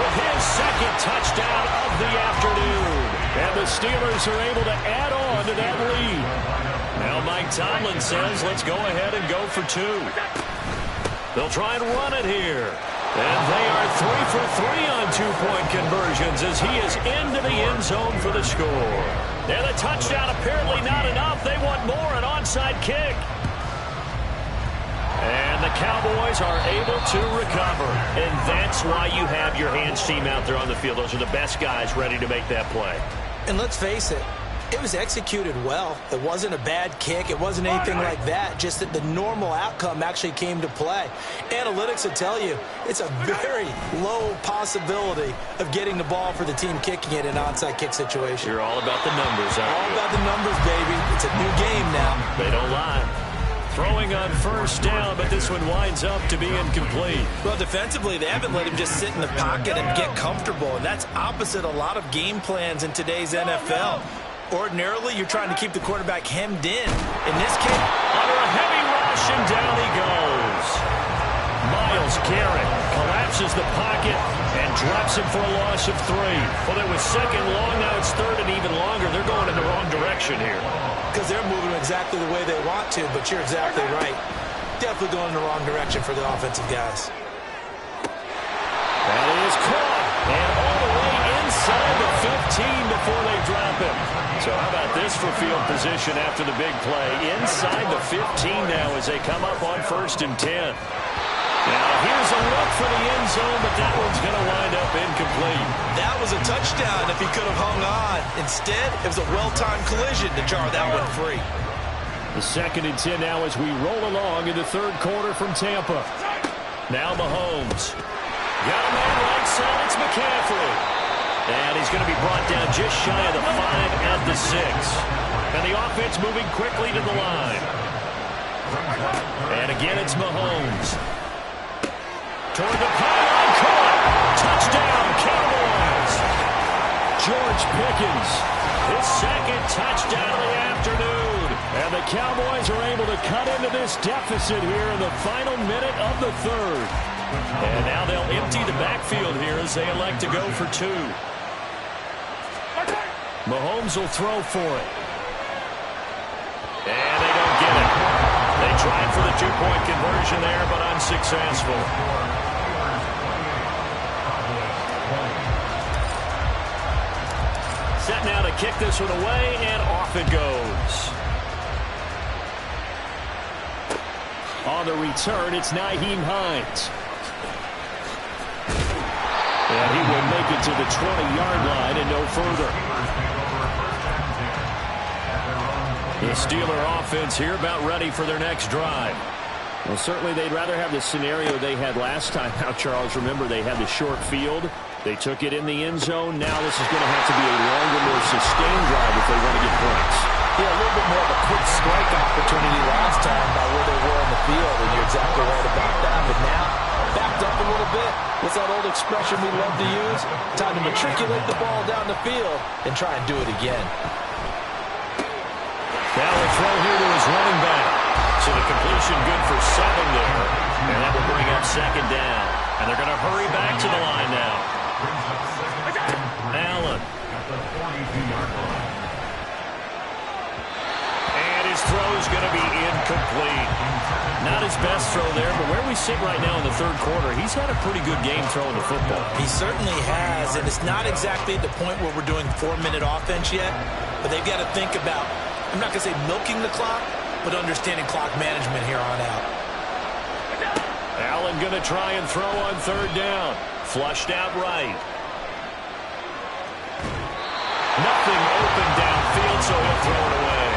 with his second touchdown of the afternoon. And the Steelers are able to add on to that lead. Now Mike Tomlin says, let's go ahead and go for two. They'll try and run it here. And they are 3 for 3 on two-point conversions as he is into the end zone for the score. And a touchdown apparently not enough. They want more, an onside kick. And the Cowboys are able to recover. And that's why you have your hands team out there on the field. Those are the best guys ready to make that play. And let's face it, it was executed well. It wasn't a bad kick. It wasn't anything like that. Just that the normal outcome actually came to play. Analytics will tell you it's a very low possibility of getting the ball for the team kicking it in an onside kick situation. You're all about the numbers, aren't you? All about the numbers, baby. It's a new game now. They don't lie. Throwing on first down, but this one winds up to be incomplete. Well, defensively, they haven't let him just sit in the pocket and get comfortable, and that's opposite a lot of game plans in today's NFL. Ordinarily, you're trying to keep the quarterback hemmed in. In this case, under a heavy rush, and down he goes. Myles Garrett collapses the pocket and drops him for a loss of 3. Well, it was second long, now it's third and even longer. They're going in the wrong direction here. Because they're moving exactly the way they want to, but you're exactly right. Definitely going in the wrong direction for the offensive guys. That is caught, and all the way inside the 15 before they drop him. So how about this for field position after the big play? Inside the 15 now as they come up on 1st and 10. Now here's a look for the end zone, but that one's going to wind up incomplete. That was a touchdown if he could have hung on. Instead, it was a well-timed collision to jar that one free. The 2nd and 10 now as we roll along in the third quarter from Tampa. Now Mahomes. Got a man right side, it's McCaffrey. And he's going to be brought down just shy of the 5 at the 6. And the offense moving quickly to the line. And again, it's Mahomes. Toward the pylon, caught. Touchdown, Cowboys. George Pickens, his second touchdown of the afternoon. And the Cowboys are able to cut into this deficit here in the final minute of the third. And now they'll empty the backfield here as they elect to go for 2. Mahomes will throw for it. And they don't get it. They tried for the 2-point conversion there, but unsuccessful. Set now to kick this one away, and off it goes. On the return, it's Nyheim Hines. And he will make it to the 20-yard line and no further. The Steeler offense here about ready for their next drive. Well, certainly they'd rather have the scenario they had last time. Now, Charles, remember they had the short field. They took it in the end zone. Now this is going to have to be a longer, more sustained drive if they want to get points. Yeah, a little bit more of a quick strike opportunity last time by where they were on the field, and you're exactly right about that. But now, backed up a little bit. What's that old expression we love to use? Time to matriculate the ball down the field and try and do it again. Now a throw here to his running back. So the completion good for 7 there. And that will bring up 2nd down. And they're going to hurry back to the line now. Allen. And his throw is going to be incomplete. Not his best throw there, but where we sit right now in the third quarter, he's had a pretty good game throwing the football. He certainly has, and it's not exactly at the point where we're doing 4-minute offense yet, but they've got to think about, I'm not going to say milking the clock, but understanding clock management here on out. Allen going to try and throw on 3rd down. Flushed out right. Nothing open downfield, so he'll throw it away.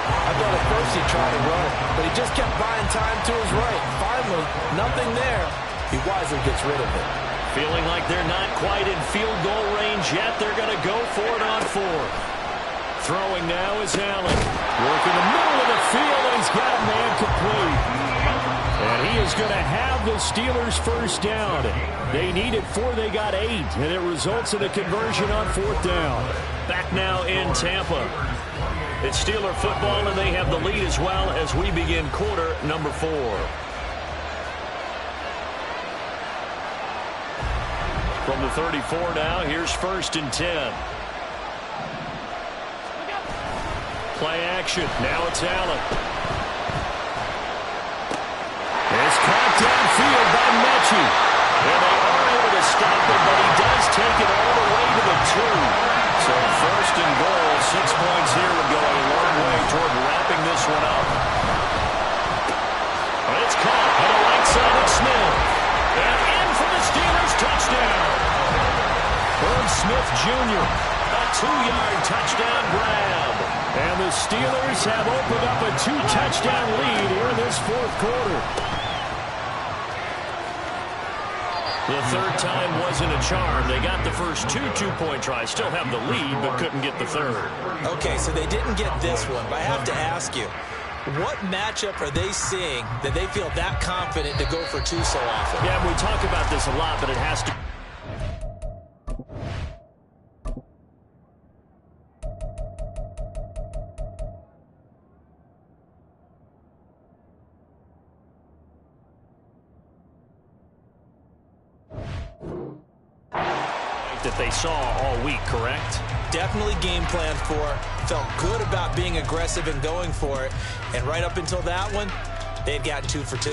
I thought at first he tried to run, but he just kept buying time to his right. Finally, nothing there. He wisely gets rid of it. Feeling like they're not quite in field goal range yet. They're going to go for it on 4th. Throwing now is Allen. Working the middle of the field, and he's got a man complete. And he is going to have the Steelers' first down. They needed 4, they got 8, and it results in a conversion on 4th down. Back now in Tampa. It's Steeler football, and they have the lead as as well as we begin quarter number 4. From the 34 now, here's 1st and 10. Play action. Now it's Allen. It's caught downfield by Mechie. And they are able to stop it, but he does take it all the way to the 2. So 1st and goal, 6 points here would go a long way toward wrapping this one up. And it's caught on the right side of Smith. And in for the Steelers touchdown. Herb Smith Jr., a 2-yard touchdown grab. And the Steelers have opened up a 2-touchdown lead here in this 4th quarter. The 3rd time wasn't a charm. They got the first 2 two-point tries. Still have the lead, but couldn't get the 3rd. Okay, so they didn't get this one, but I have to ask you, what matchup are they seeing that they feel that confident to go for 2 so often? Yeah, we talk about this a lot, but it has to... that they saw all week, correct? Definitely game planned for. Felt good about being aggressive and going for it. And right up until that one, they've gotten 2 for 2.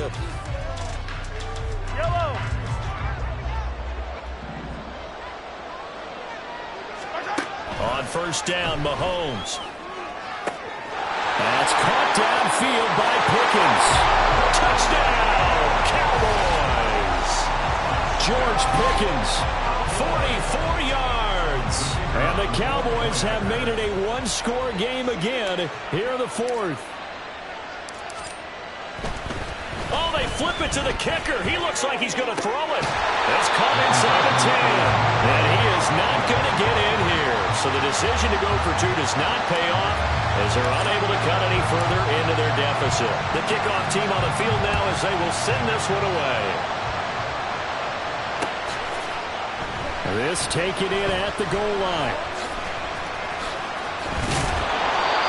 Yellow. On 1st down, Mahomes. That's caught downfield by Pickens. Touchdown, Cowboys! George Pickens. 44 yards. And the Cowboys have made it a 1-score game again here in the 4th. Oh, they flip it to the kicker. He looks like he's going to throw it. That's caught inside the 10. And he is not going to get in here. So the decision to go for 2 does not pay off as they're unable to cut any further into their deficit. The kickoff team on the field now as they will send this one away. This taken in at the goal line.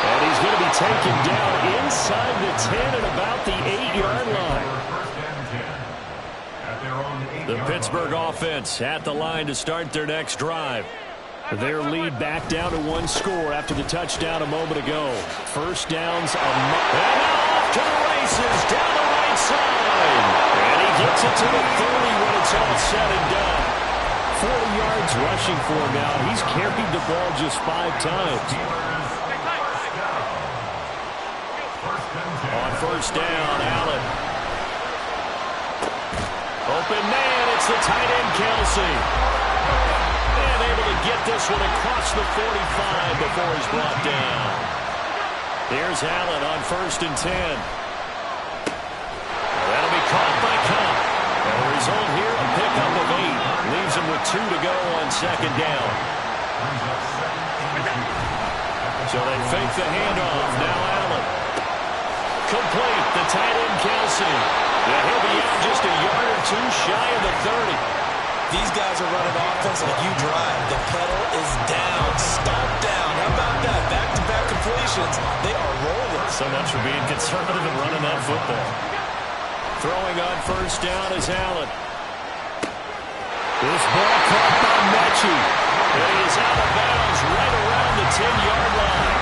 And he's going to be taken down inside the 10 at about the 8-yard line. The Pittsburgh offense at the line to start their next drive. Their lead back down to 1 score after the touchdown a moment ago. 1st downs and now off to the races down the right side. And he gets it to the 30 when it's all said and done. 40 yards rushing for him now. He's carried the ball just 5 times. On 1st down, Allen. Open man, it's the tight end, Kelsey. And able to get this one across the 45 before he's brought down. Here's Allen on 1st and 10. That'll be caught by Cup. And the result here, a pickup of 8. Leaves him with 2 to go on 2nd down. So they fake the handoff. Now Allen. Complete. The tight end, Kelsey. Yeah, he'll be out just a yard or 2 shy of the 30. These guys are running offense like you drive. The pedal is down. Stop down. How about that? Back-to-back completions. They are rolling. So much for being conservative and running that football. Throwing on 1st down is Allen. This ball caught by Mechie. And he is out of bounds right around the 10-yard line.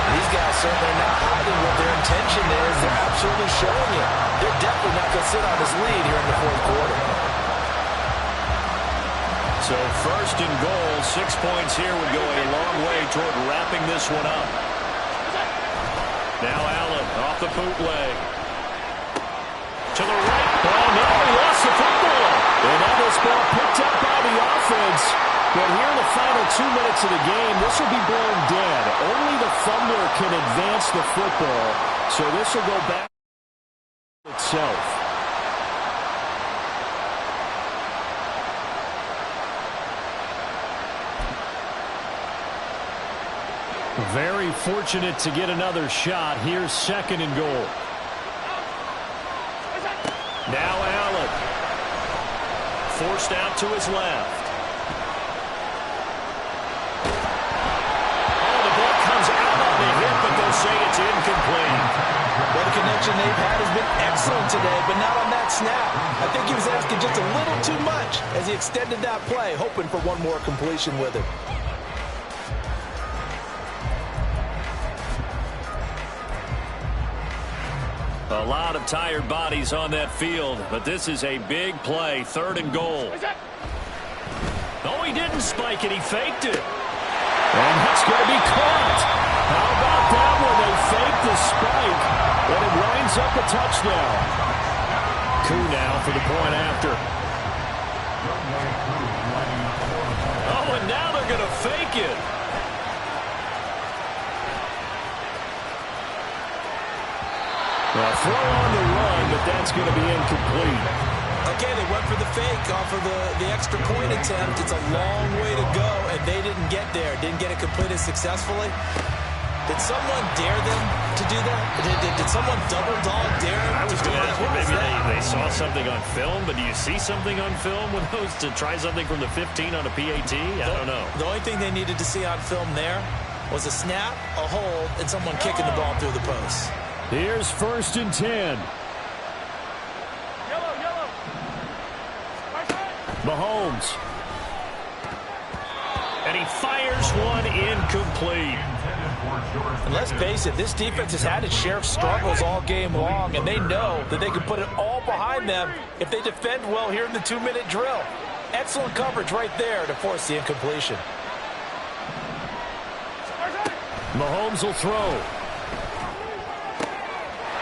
These guys certainly not hiding what their intention is. They're absolutely showing you. They're definitely not going to sit on this lead here in the 4th quarter. So 1st and goal, 6 points here would go a long way toward wrapping this one up. Now Allen off the bootleg. To the right. Oh, no, he lost the football. And now this ball picked up by the offense. But here in the final 2 minutes of the game, this will be blown dead. Only the fumbler can advance the football. So this will go back to itself. Very fortunate to get another shot. Here's 2nd and goal. Now Allen. Forced out to his left. Oh, the ball comes out on the hit, but they'll say it's incomplete. pad has been excellent today, but not on that snap. I think he was asking just a little too much as he extended that play, hoping for one more completion with it. A lot of tired bodies on that field, but this is a big play, 3rd and goal. Oh, he didn't spike it. He faked it. And that's going to be caught. How about that one? They faked the spike, and it winds up a touchdown. Coup now for the point after. Oh, and now they're going to fake it. Well, throw on the run, but that's going to be incomplete. Okay, they went for the fake off of the extra point attempt. It's a long way to go, and they didn't get there. Didn't get it completed successfully. Did someone dare them to do that? Did someone double dog dare them? I was to do going to that? ask you, What was maybe that? they saw something on film, but do you see something on film with those to try something from the 15 on a PAT? I don't know. The only thing they needed to see on film there was a snap, a hold, and someone kicking the ball through the post. Here's 1st and 10. Mahomes. And he fires one incomplete. And let's face it, this defense has had its share of struggles all game long, and they know that they can put it all behind them if they defend well here in the 2-minute drill. Excellent coverage right there to force the incompletion. Mahomes will throw.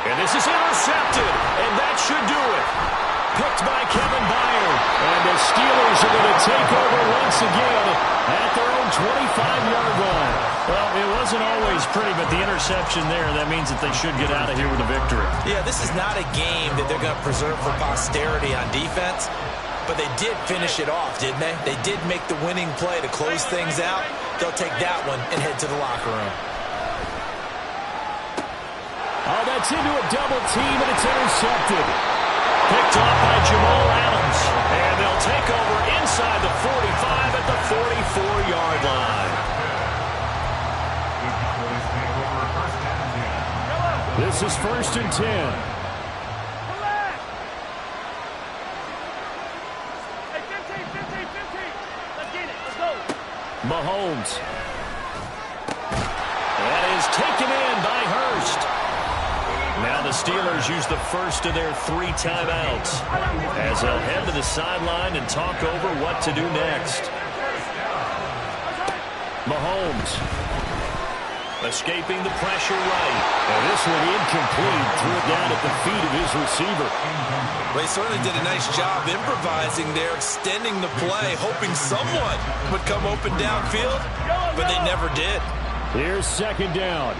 And this is intercepted, and that should do it. Picked by Kevin Byard. And the Steelers are going to take over once again at their own 25-yard line. Well, it wasn't always pretty, but the interception there, that means that they should get out of here with a victory. Yeah, this is not a game that they're going to preserve for posterity on defense, but they did finish it off, didn't they? They did make the winning play to close things out. They'll take that one and head to the locker room. Oh, that's into a double team, and it's intercepted. Picked off by Jamal Adams. And they'll take over inside the 45 at the 44-yard line. This is 1st and 10. Mahomes. That is taken in by Hurst. Now the Steelers use the first of their 3 timeouts as they'll head to the sideline and talk over what to do next. Mahomes escaping the pressure right. And this one incomplete. Threw it down at the feet of his receiver. Well, he certainly did a nice job improvising there, extending the play, hoping someone would come open downfield, but they never did. Here's 2nd down.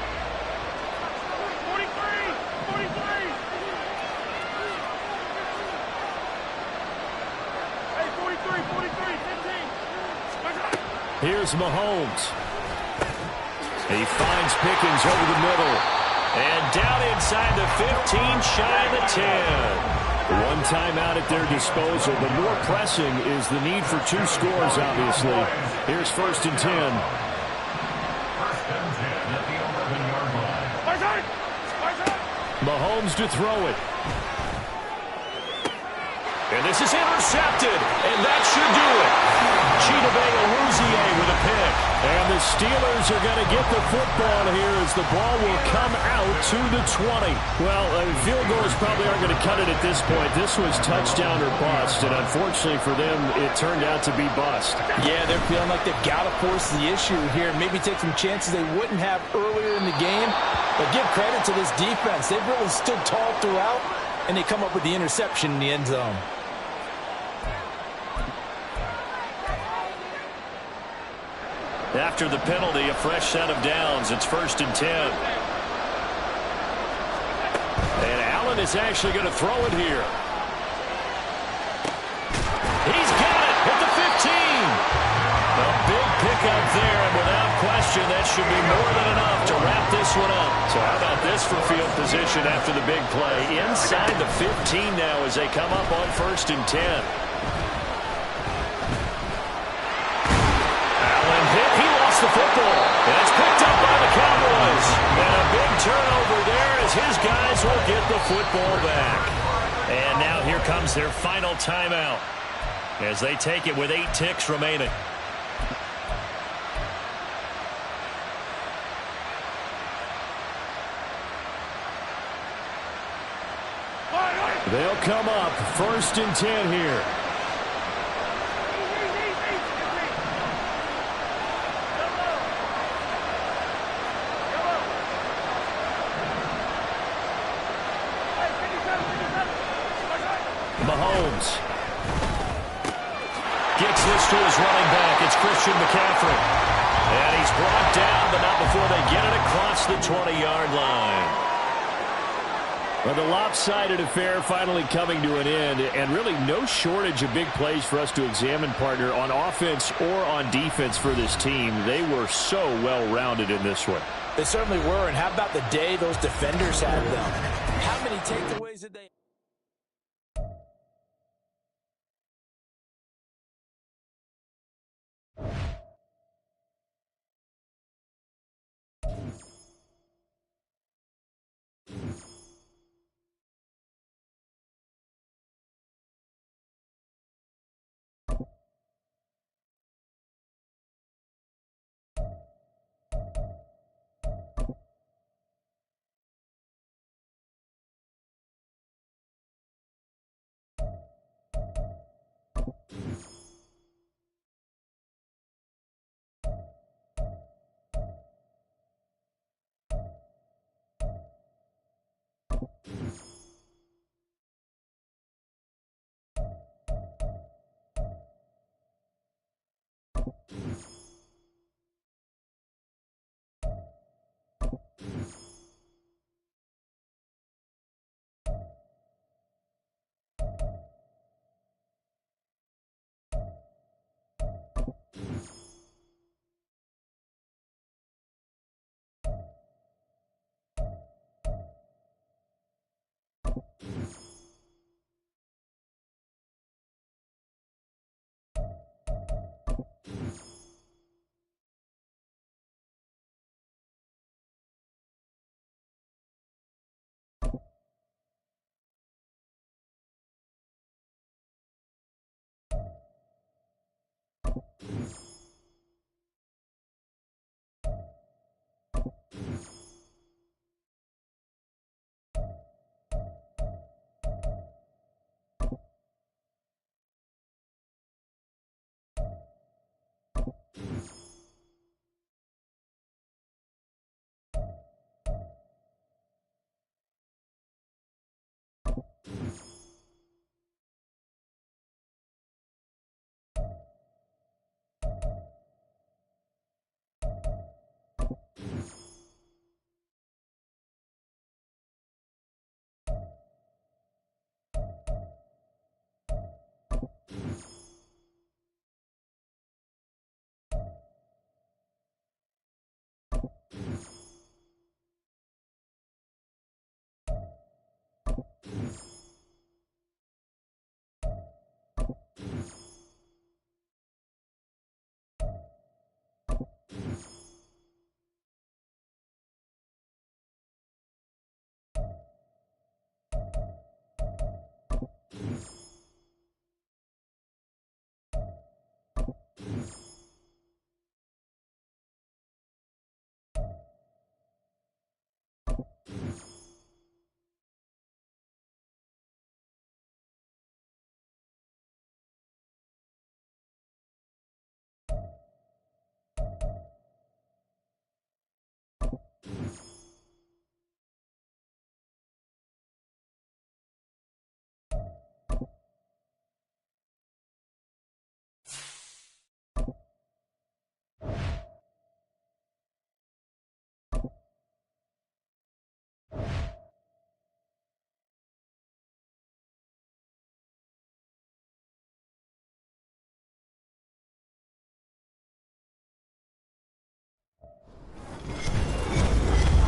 Here's Mahomes. He finds Pickens over the middle. And down inside the 15, shy of the 10. One timeout at their disposal, but more pressing is the need for 2 scores, obviously. Here's 1st and 10. 1st and 10 at the 11-yard line. Mahomes to throw it. And this is intercepted, and that should do it. Chidobe with a pick. And the Steelers are going to get the football here as the ball will come out to the 20. Well, field goals probably aren't going to cut it at this point. This was touchdown or bust, and unfortunately for them, it turned out to be bust. Yeah, they're feeling like they've got to force the issue here, maybe take some chances they wouldn't have earlier in the game. But give credit to this defense. They've really stood tall throughout, and they come up with the interception in the end zone. After the penalty, a fresh set of downs. It's 1st and 10. And Allen is actually going to throw it here. He's got it at the 15. A big pickup there, and without question, that should be more than enough to wrap this one up. So how about this for field position after the big play? Inside the 15 now as they come up on 1st and 10. The football, and it's picked up by the Cowboys. And a big turnover there as his guys will get the football back. And now here comes their final timeout as they take it with 8 ticks remaining. They'll come up 1st and 10 here. Mahomes gets this to his running back. It's Christian McCaffrey. And he's brought down, but not before they get it across the 20-yard line. Well, the lopsided affair finally coming to an end, and really no shortage of big plays for us to examine, partner, on offense or on defense for this team. They were so well-rounded in this one. They certainly were, and how about the day those defenders had them? How many takeaways did they...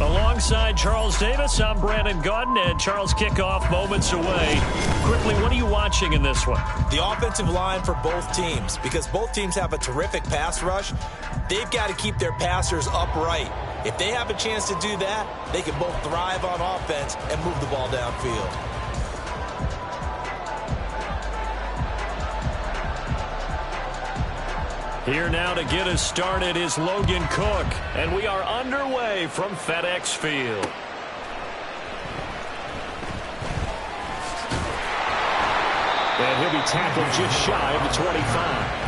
Alongside Charles Davis, I'm Brandon Gaudin, and Charles, kickoff moments away. Quickly, what are you watching in this one? The offensive line for both teams, because both teams have a terrific pass rush. They've got to keep their passers upright. If they have a chance to do that, they can both thrive on offense and move the ball downfield. Here now to get us started is Logan Cook, and we are underway from FedEx Field. And he'll be tackled just shy of the 25.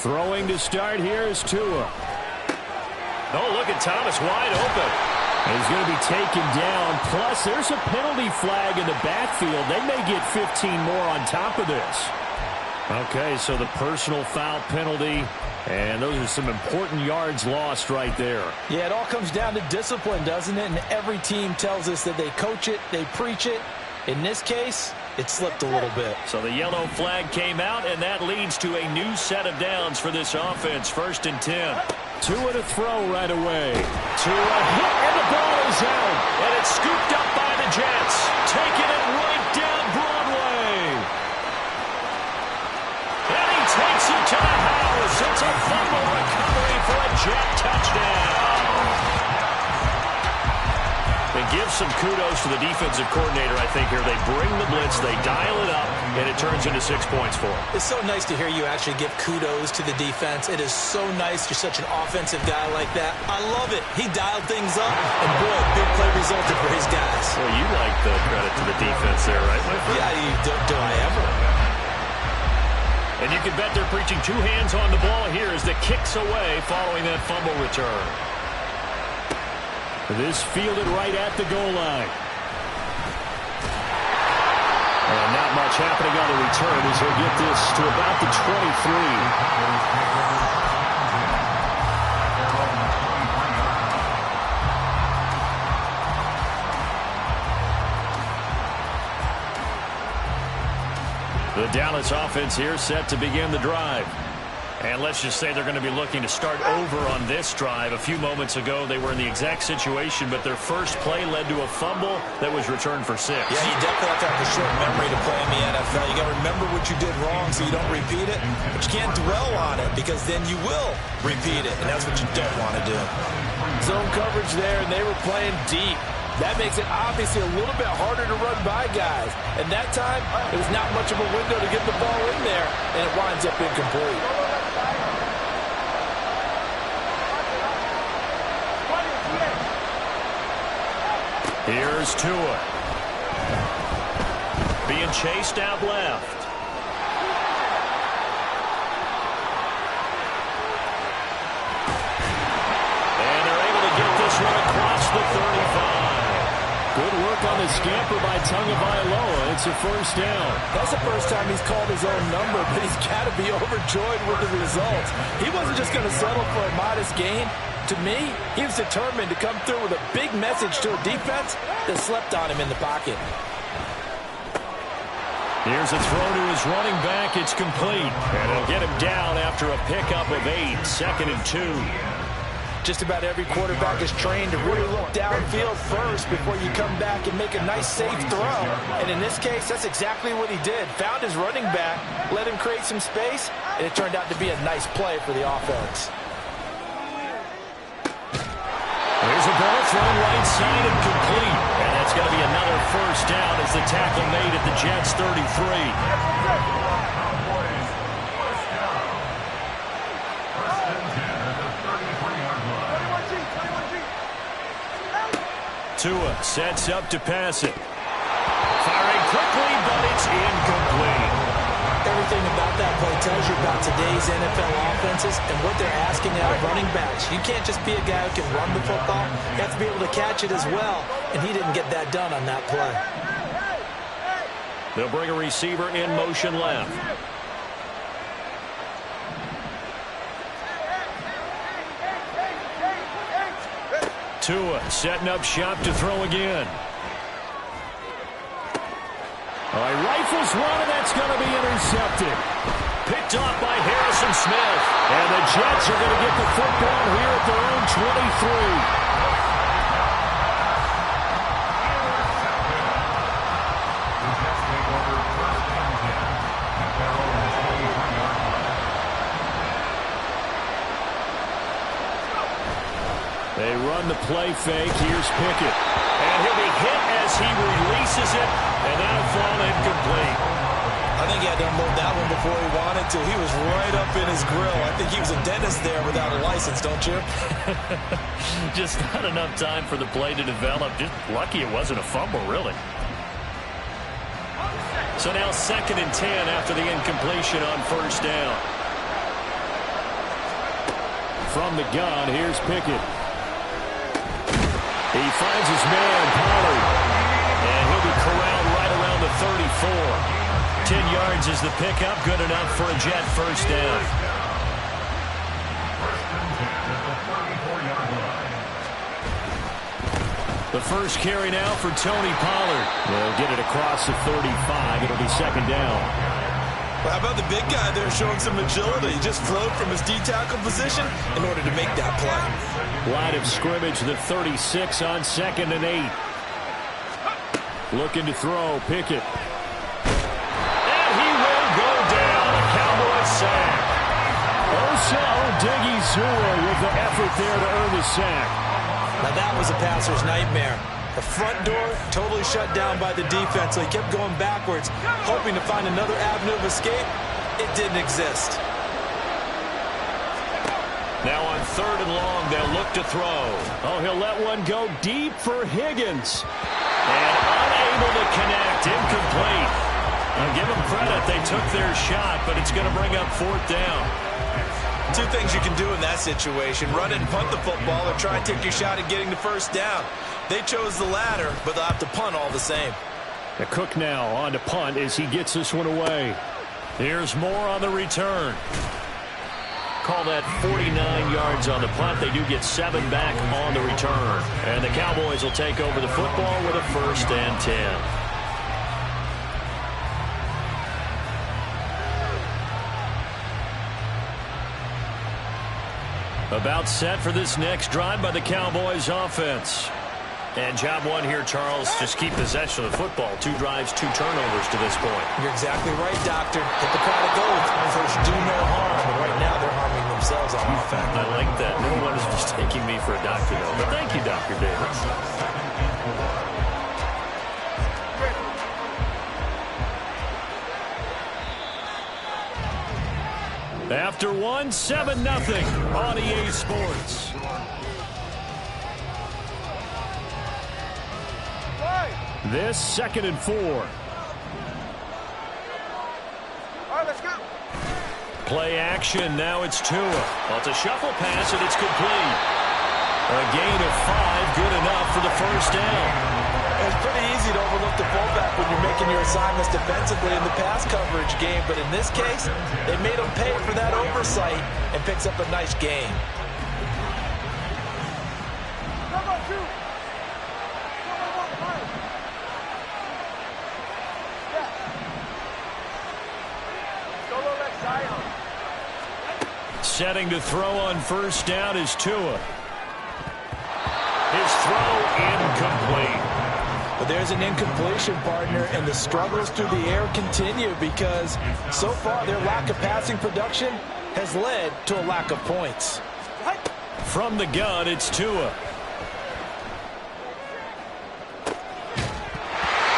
Throwing to start here is Tua. Oh, look at Thomas wide open. He's going to be taken down. Plus, there's a penalty flag in the backfield. They may get 15 more on top of this. Okay, so the personal foul penalty, and those are some important yards lost right there. Yeah, it all comes down to discipline, doesn't it? And every team tells us that they coach it, they preach it. In this case, it slipped a little bit. So the yellow flag came out, and that leads to a new set of downs for this offense. 1st and 10. Tua to throw right away. Tua hit, and the ball is out. And it's scooped up by the Jets. Taking it right down Broadway. And he takes it to the house. It's a fumble recovery for a Jet touchdown. And give some kudos to the defensive coordinator, I think, here. They bring the blitz, they dial it up, and it turns into 6 points for them. It's so nice to hear you actually give kudos to the defense. It is so nice you're such an offensive guy like that. I love it. He dialed things up, and boy, big play resulted for his guys. Well, you like the credit to the defense there, right, my friend? Yeah, do I ever? And you can bet they're preaching 2 hands on the ball here as the kick's away following that fumble return. This fielded right at the goal line. And not much happening on the return as he'll get this to about the 23. The Dallas offense here set to begin the drive. And let's just say they're going to be looking to start over on this drive. A few moments ago, they were in the exact situation, but their first play led to a fumble that was returned for 6. Yeah, you definitely have to have a short memory to play in the NFL. You got to remember what you did wrong so you don't repeat it, but you can't dwell on it because then you will repeat it, and that's what you don't want to do. Zone coverage there, and they were playing deep. That makes it obviously a little bit harder to run by guys. And that time, it was not much of a window to get the ball in there, and it winds up incomplete. Here's Tua. Being chased out left. And they're able to get this one across the 35. Good work on the scamper by Tagovailoa. It's a first down. That's the first time he's called his own number, but he's got to be overjoyed with the results. He wasn't just going to settle for a modest gain. To me, he was determined to come through with a big message to a defense that slept on him in the pocket. Here's a throw to his running back. It's complete. And it'll get him down after a pickup of 8. 2nd and 2. Just about every quarterback is trained to really look downfield first before you come back and make a nice, safe throw. And in this case, that's exactly what he did. Found his running back, let him create some space, and it turned out to be a nice play for the offense. There's a ball thrown right side and complete. And that's going to be another first down as the tackle made at the Jets' 33. Tua sets up to pass it. Firing quickly, but it's incomplete. Everything about that play tells you about today's NFL offenses and what they're asking out of running backs. You can't just be a guy who can run the football. You have to be able to catch it as well, and he didn't get that done on that play. They'll bring a receiver in motion left. Tua setting up shop to throw again. Oh, he rifles one, and that's going to be intercepted. Picked off by Harrison Smith. And the Jets are going to get the football here at their own 23. They run the play fake. Here's Pickett. And he'll be hit as he releases it, and that'll fall incomplete. I think he had to unload that one before he wanted to. He was right up in his grill. I think he was a dentist there without a license, don't you? Just not enough time for the play to develop. Just lucky it wasn't a fumble, really. So now 2nd and 10 after the incompletion on first down. From the gun, here's Pickett. He finds his man, Pollard. And he'll be corralled right around the 34. 10 yards is the pickup. Good enough for a Jet first down. The first carry now for Tony Pollard. They'll get it across the 35. It'll be 2nd down. How about the big guy there showing some agility? He just flowed from his D-tackle position in order to make that play. Line of scrimmage, the 36 on 2nd and 8. Looking to throw, Pickett. And he will go down. A Cowboy sack. Osa Odighizuwa with the effort there to earn the sack. Now that was a passer's nightmare. The front door totally shut down by the defense, so he kept going backwards, hoping to find another avenue of escape. It didn't exist. Now on 3rd and long, they'll look to throw. Oh, he'll let one go deep for Higgins. And unable to connect, incomplete. I'll give them credit, they took their shot, but it's going to bring up 4th down. Two things you can do in that situation: run and punt the football, or try and take your shot at getting the first down. They chose the latter, but they'll have to punt all the same. The Cook now on to punt as he gets this one away. Here's more on the return. Call that 49 yards on the punt. They do get 7 back on the return. And the Cowboys will take over the football with a 1st and 10. About set for this next drive by the Cowboys offense. And job one here, Charles, just keep possession of the football. 2 drives, 2 turnovers to this point. You're exactly right, Doctor. Hit the pot of gold. First, do no harm. But right now, they're harming themselves on offense. I like that. No one is mistaking me for a doctor, though. But thank you, Dr. Davis. After 1, 7-0 on EA Sports. This 2nd and 4. All right, let's go. Play action. Now it's Tua. Well, it's a shuffle pass, and it's complete. A gain of 5, good enough for the first down. It's pretty easy to overlook the fullback when you're making your assignments defensively in the pass coverage game, but in this case, they made him pay for that oversight and picks up a nice gain. Setting to throw on first down is Tua. His throw incomplete. But there's an incompletion, partner, and the struggles through the air continue because so far their lack of passing production has led to a lack of points. From the gun, it's Tua.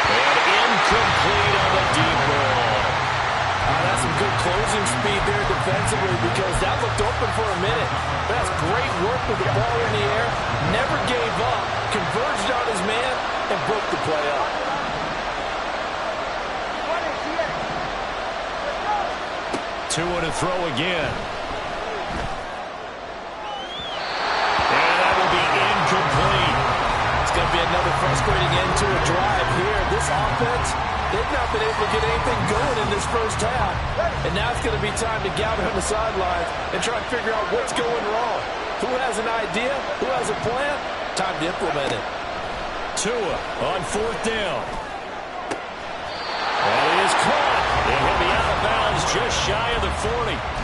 And incomplete on the deep ball. That's some good closing speed there defensively because that looked open for a minute. That's great work with the ball in the air. Never gave up. Converged on his man and broke the play up. Tua to throw again. And that will be incomplete. It's going to be another frustrating end to a drive here. This offense, they've not been able to get anything going in this first half. And now it's going to be time to gather on the sidelines and try to figure out what's going wrong. Who has an idea? Who has a plan? Time to implement it. Tua on 4th down. And it is caught. And he'll be out of bounds just shy of the 40.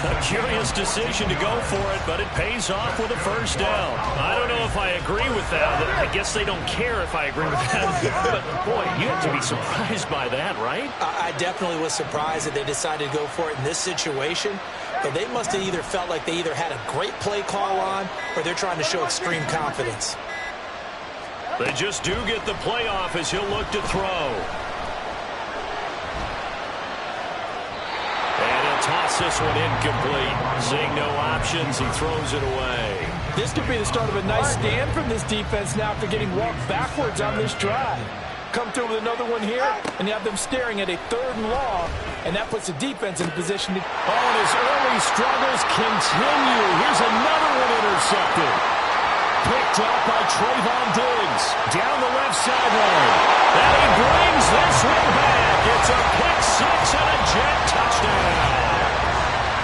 A curious decision to go for it, but it pays off with a 1st down. I don't know if I agree with that. I guess they don't care if I agree with that. But, boy, you have to be surprised by that, right? I definitely was surprised that they decided to go for it in this situation. But they must have either felt like they either had a great play call on or they're trying to show extreme confidence. They just do get the play off as he'll look to throw. Toss this one incomplete. Seeing no options, he throws it away. This could be the start of a nice stand from this defense now after getting walked backwards on this drive. Come through with another one here, and you have them staring at a 3rd and long, and that puts the defense in a position to... Oh, and his early struggles continue. Here's another one intercepted. Picked up by Trayvon Diggs. Down the left sideline. And he brings this one back. It's a pick 6 and a jet touchdown.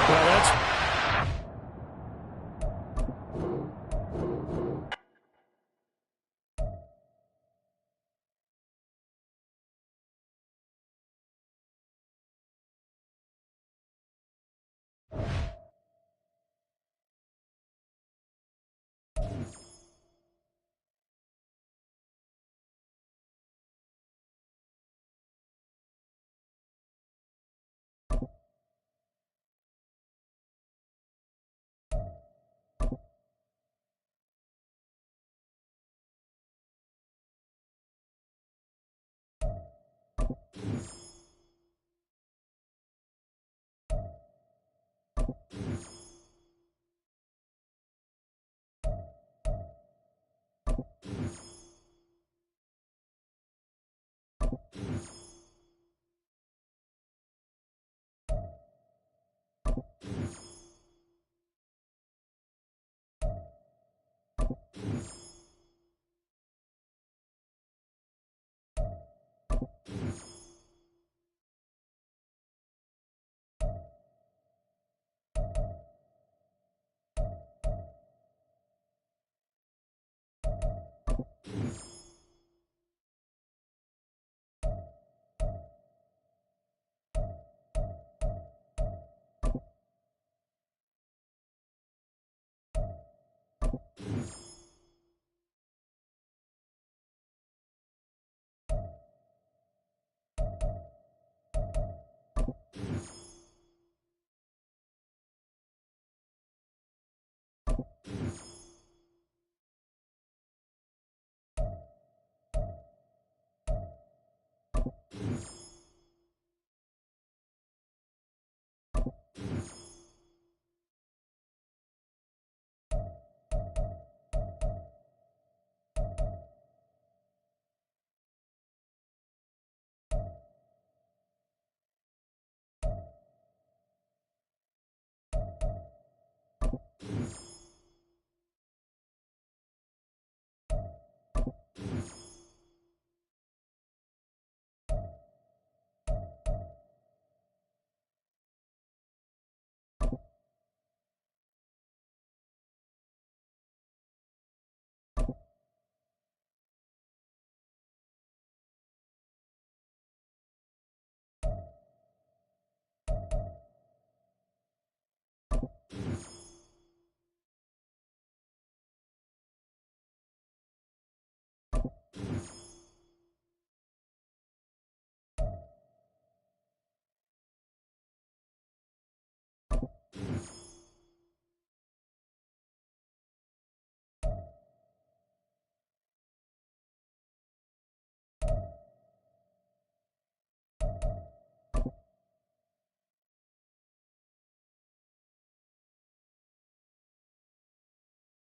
Well, that's... Mm-hmm.